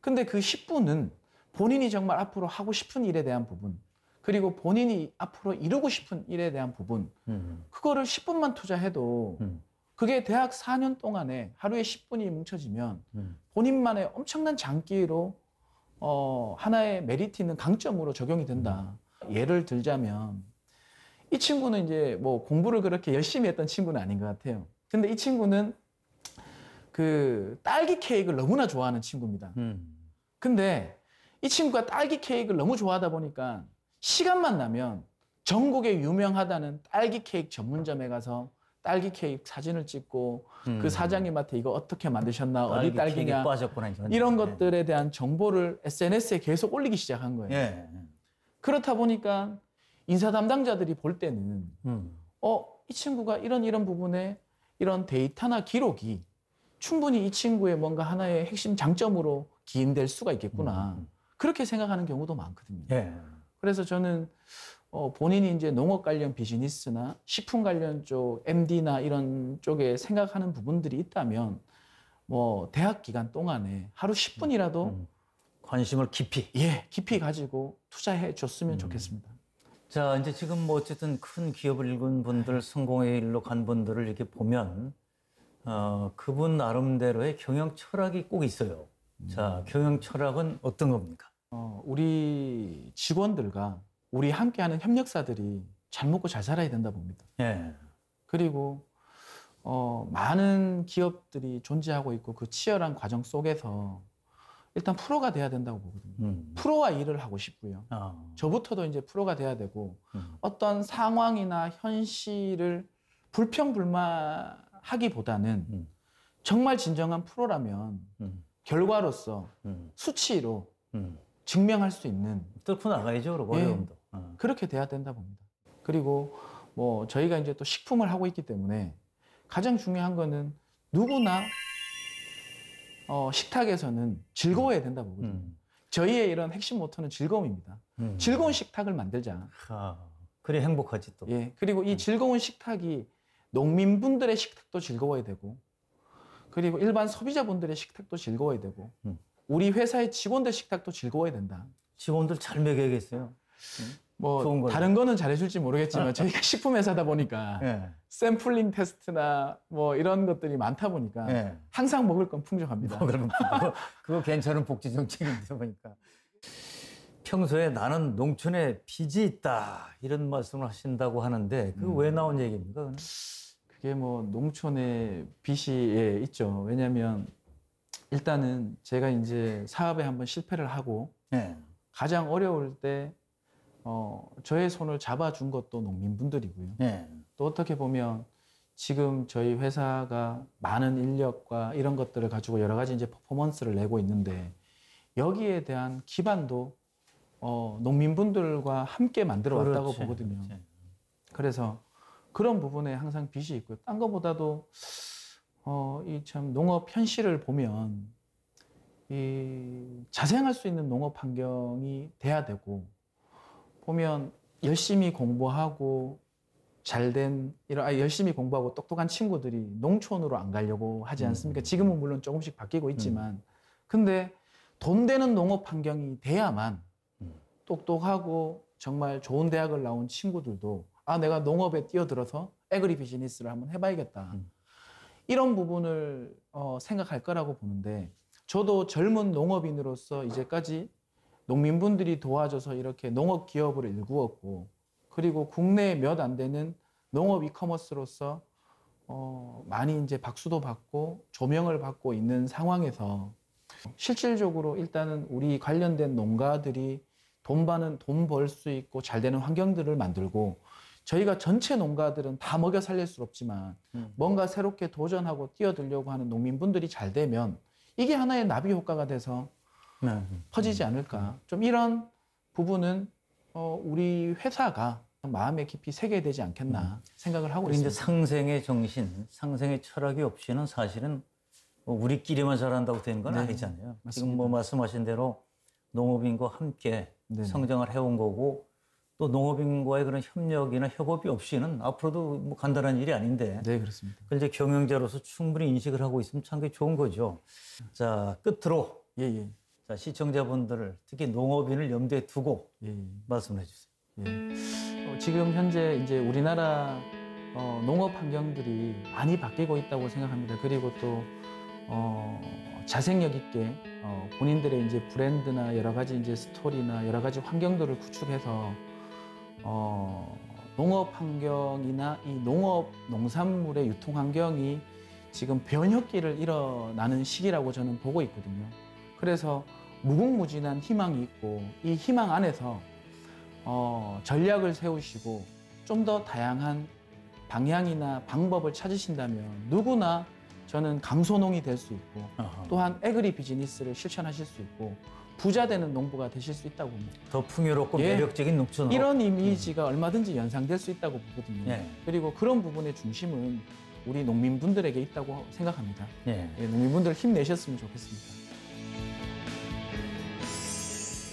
근데 그 10분은 본인이 정말 앞으로 하고 싶은 일에 대한 부분, 그리고 본인이 앞으로 이루고 싶은 일에 대한 부분, 그거를 10분만 투자해도 그게 대학 4년 동안에 하루에 10분이 뭉쳐지면 본인만의 엄청난 장기로 하나의 메리트 있는 강점으로 적용이 된다. 예를 들자면 이 친구는 이제 뭐 공부를 그렇게 열심히 했던 친구는 아닌 것 같아요. 근데 이 친구는 그 딸기 케이크를 너무나 좋아하는 친구입니다. 근데 이 친구가 딸기 케이크를 너무 좋아하다 보니까 시간만 나면 전국에 유명하다는 딸기 케이크 전문점에 가서 딸기 케이크 사진을 찍고 그 사장님한테 이거 어떻게 만드셨나, 어디 딸기냐, 빠졌구나, 이런 것들에 대한 정보를 SNS에 계속 올리기 시작한 거예요. 예. 그렇다 보니까 인사 담당자들이 볼 때는 이 친구가 이런 부분에 이런 데이터나 기록이 충분히 이 친구의 뭔가 하나의 핵심 장점으로 기인될 수가 있겠구나. 그렇게 생각하는 경우도 많거든요. 예. 그래서 저는 본인이 이제 농업 관련 비즈니스나 식품 관련 쪽 MD나 이런 쪽에 생각하는 부분들이 있다면 뭐 대학 기간 동안에 하루 10분이라도 관심을 깊이. 깊이 가지고 투자해 줬으면 좋겠습니다. 자, 이제 지금 뭐 어쨌든 큰 기업을 읽은 분들, 성공의 일로 간 분들을 이렇게 보면 그분 나름대로의 경영 철학이 꼭 있어요. 자, 경영 철학은 어떤 겁니까? 우리 직원들과 우리 함께하는 협력사들이 잘 먹고 잘 살아야 된다 봅니다. 예. 그리고 많은 기업들이 존재하고 있고 그 치열한 과정 속에서 일단 프로가 돼야 된다고 보거든요. 프로와 일을 하고 싶고요. 저부터도 이제 프로가 돼야 되고 어떤 상황이나 현실을 불평불만하기보다는 정말 진정한 프로라면 결과로서 수치로 증명할 수 있는 뚫고 나가야죠, 그리고 어려움도. 그렇게 돼야 된다 봅니다. 그리고 뭐 저희가 이제 또 식품을 하고 있기 때문에 가장 중요한 거는 누구나 식탁에서는 즐거워야 된다 보거든요. 저희의 이런 핵심 모토는 즐거움입니다. 즐거운 식탁을 만들자. 그래 행복하지 또. 그리고 이 즐거운 식탁이 농민분들의 식탁도 즐거워야 되고, 그리고 일반 소비자분들의 식탁도 즐거워야 되고, 우리 회사의 직원들 식탁도 즐거워야 된다. 직원들 잘 먹여야겠어요. 뭐 다른 거는 잘해줄지 모르겠지만 저희가 식품회사다 보니까 샘플링 테스트나 뭐 이런 것들이 많다 보니까 항상 먹을 건 풍족합니다. 그거 괜찮은 복지 정책인데 보니까. 평소에 나는 농촌에 빚이 있다 이런 말씀을 하신다고 하는데 그 왜 나온 얘기입니까? 그건? 그게 뭐 농촌에 빚이 있죠. 왜냐하면 일단은 제가 이제 사업에 한번 실패를 하고 가장 어려울 때 저의 손을 잡아준 것도 농민분들이고요. 또 어떻게 보면 지금 저희 회사가 많은 인력과 이런 것들을 가지고 여러 가지 이제 퍼포먼스를 내고 있는데 여기에 대한 기반도 농민분들과 함께 만들어 왔다고 보거든요. 그래서 그런 부분에 항상 빚이 있고요. 딴 것보다도 이 참 농업 현실을 보면 이 자생할 수 있는 농업 환경이 돼야 되고, 보면 열심히 공부하고 열심히 공부하고 똑똑한 친구들이 농촌으로 안 가려고 하지 않습니까? 지금은 물론 조금씩 바뀌고 있지만, 근데 돈 되는 농업 환경이 돼야만 똑똑하고 정말 좋은 대학을 나온 친구들도 내가 농업에 뛰어들어서 애그리 비즈니스를 한번 해봐야겠다. 이런 부분을 생각할 거라고 보는데, 저도 젊은 농업인으로서 이제까지 농민분들이 도와줘서 이렇게 농업 기업을 일구었고, 그리고 국내에 몇 안 되는 농업 이커머스로서 많이 이제 박수도 받고 조명을 받고 있는 상황에서 실질적으로 일단은 우리 관련된 농가들이 돈 벌 수 있고 잘 되는 환경들을 만들고, 저희가 전체 농가들은 다 먹여 살릴 수 없지만 뭔가 새롭게 도전하고 뛰어들려고 하는 농민분들이 잘 되면 이게 하나의 나비 효과가 돼서 퍼지지 않을까. 좀 이런 부분은 우리 회사가 마음에 깊이 새겨야 되지 않겠나 생각을 하고 있습니다. 이제 상생의 정신, 상생의 철학이 없이는 사실은 우리끼리만 잘한다고 되는 건 아니잖아요. 맞습니다. 지금 뭐 말씀하신 대로 농업인과 함께 성장을 해온 거고, 또 농업인과의 그런 협력이나 협업이 없이는 앞으로도 뭐 간단한 일이 아닌데. 네, 그렇습니다. 그걸 이제 경영자로서 충분히 인식을 하고 있으면 참 좋은 거죠. 자, 끝으로 자, 시청자분들을 특히 농업인을 염두에 두고 말씀을 해주세요. 지금 현재 이제 우리나라 농업 환경들이 많이 바뀌고 있다고 생각합니다. 그리고 또 자생력 있게 본인들의 이제 브랜드나 여러 가지 이제 스토리나 여러 가지 환경들을 구축해서 농업 환경이나 이 농업 농산물의 유통 환경이 지금 변혁기를 일어나는 시기라고 저는 보고 있거든요. 그래서 무궁무진한 희망이 있고 이 희망 안에서 전략을 세우시고 좀 더 다양한 방향이나 방법을 찾으신다면 누구나 저는 감소농이 될 수 있고 또한 애그리 비즈니스를 실천하실 수 있고 부자 되는 농부가 되실 수 있다고 봅니다. 더 풍요롭고 예. 매력적인 농촌으로. 이런 이미지가 얼마든지 연상될 수 있다고 보거든요. 예. 그리고 그런 부분의 중심은 우리 농민분들에게 있다고 생각합니다. 예. 예, 농민분들 힘내셨으면 좋겠습니다.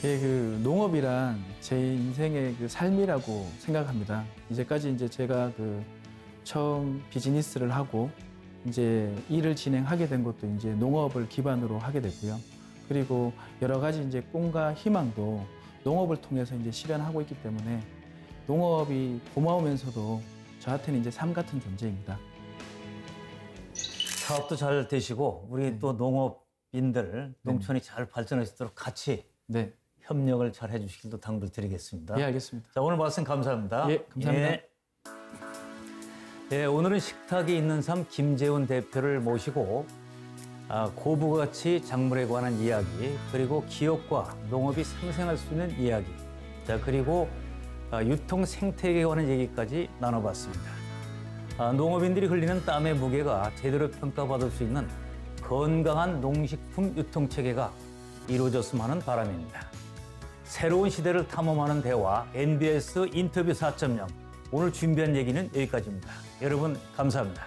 예, 그 농업이란 제 인생의 그 삶이라고 생각합니다. 이제까지 이제 제가 그 처음 비즈니스를 하고 이제 일을 진행하게 된 것도 이제 농업을 기반으로 하게 됐고요. 그리고 여러 가지 이제 꿈과 희망도 농업을 통해서 이제 실현하고 있기 때문에 농업이 고마우면서도 저한테는 이제 삶 같은 존재입니다. 사업도 잘 되시고 우리 또 농업인들 농촌이 잘 발전할 수 있도록 같이 네, 협력을 잘 해주시길도 당부를 드리겠습니다. 예, 알겠습니다. 자, 오늘 말씀 감사합니다. 예, 감사합니다. 예. 예, 오늘은 식탁이 있는 삶 김재훈 대표를 모시고 고부가치 작물에 관한 이야기, 그리고 기업과 농업이 상생할 수 있는 이야기, 자, 그리고 유통 생태계에 관한 얘기까지 나눠봤습니다. 농업인들이 흘리는 땀의 무게가 제대로 평가받을 수 있는 건강한 농식품 유통체계가 이루어졌으면 하는 바람입니다. 새로운 시대를 탐험하는 대화 NBS 인터뷰 4.0, 오늘 준비한 얘기는 여기까지입니다. 여러분 감사합니다.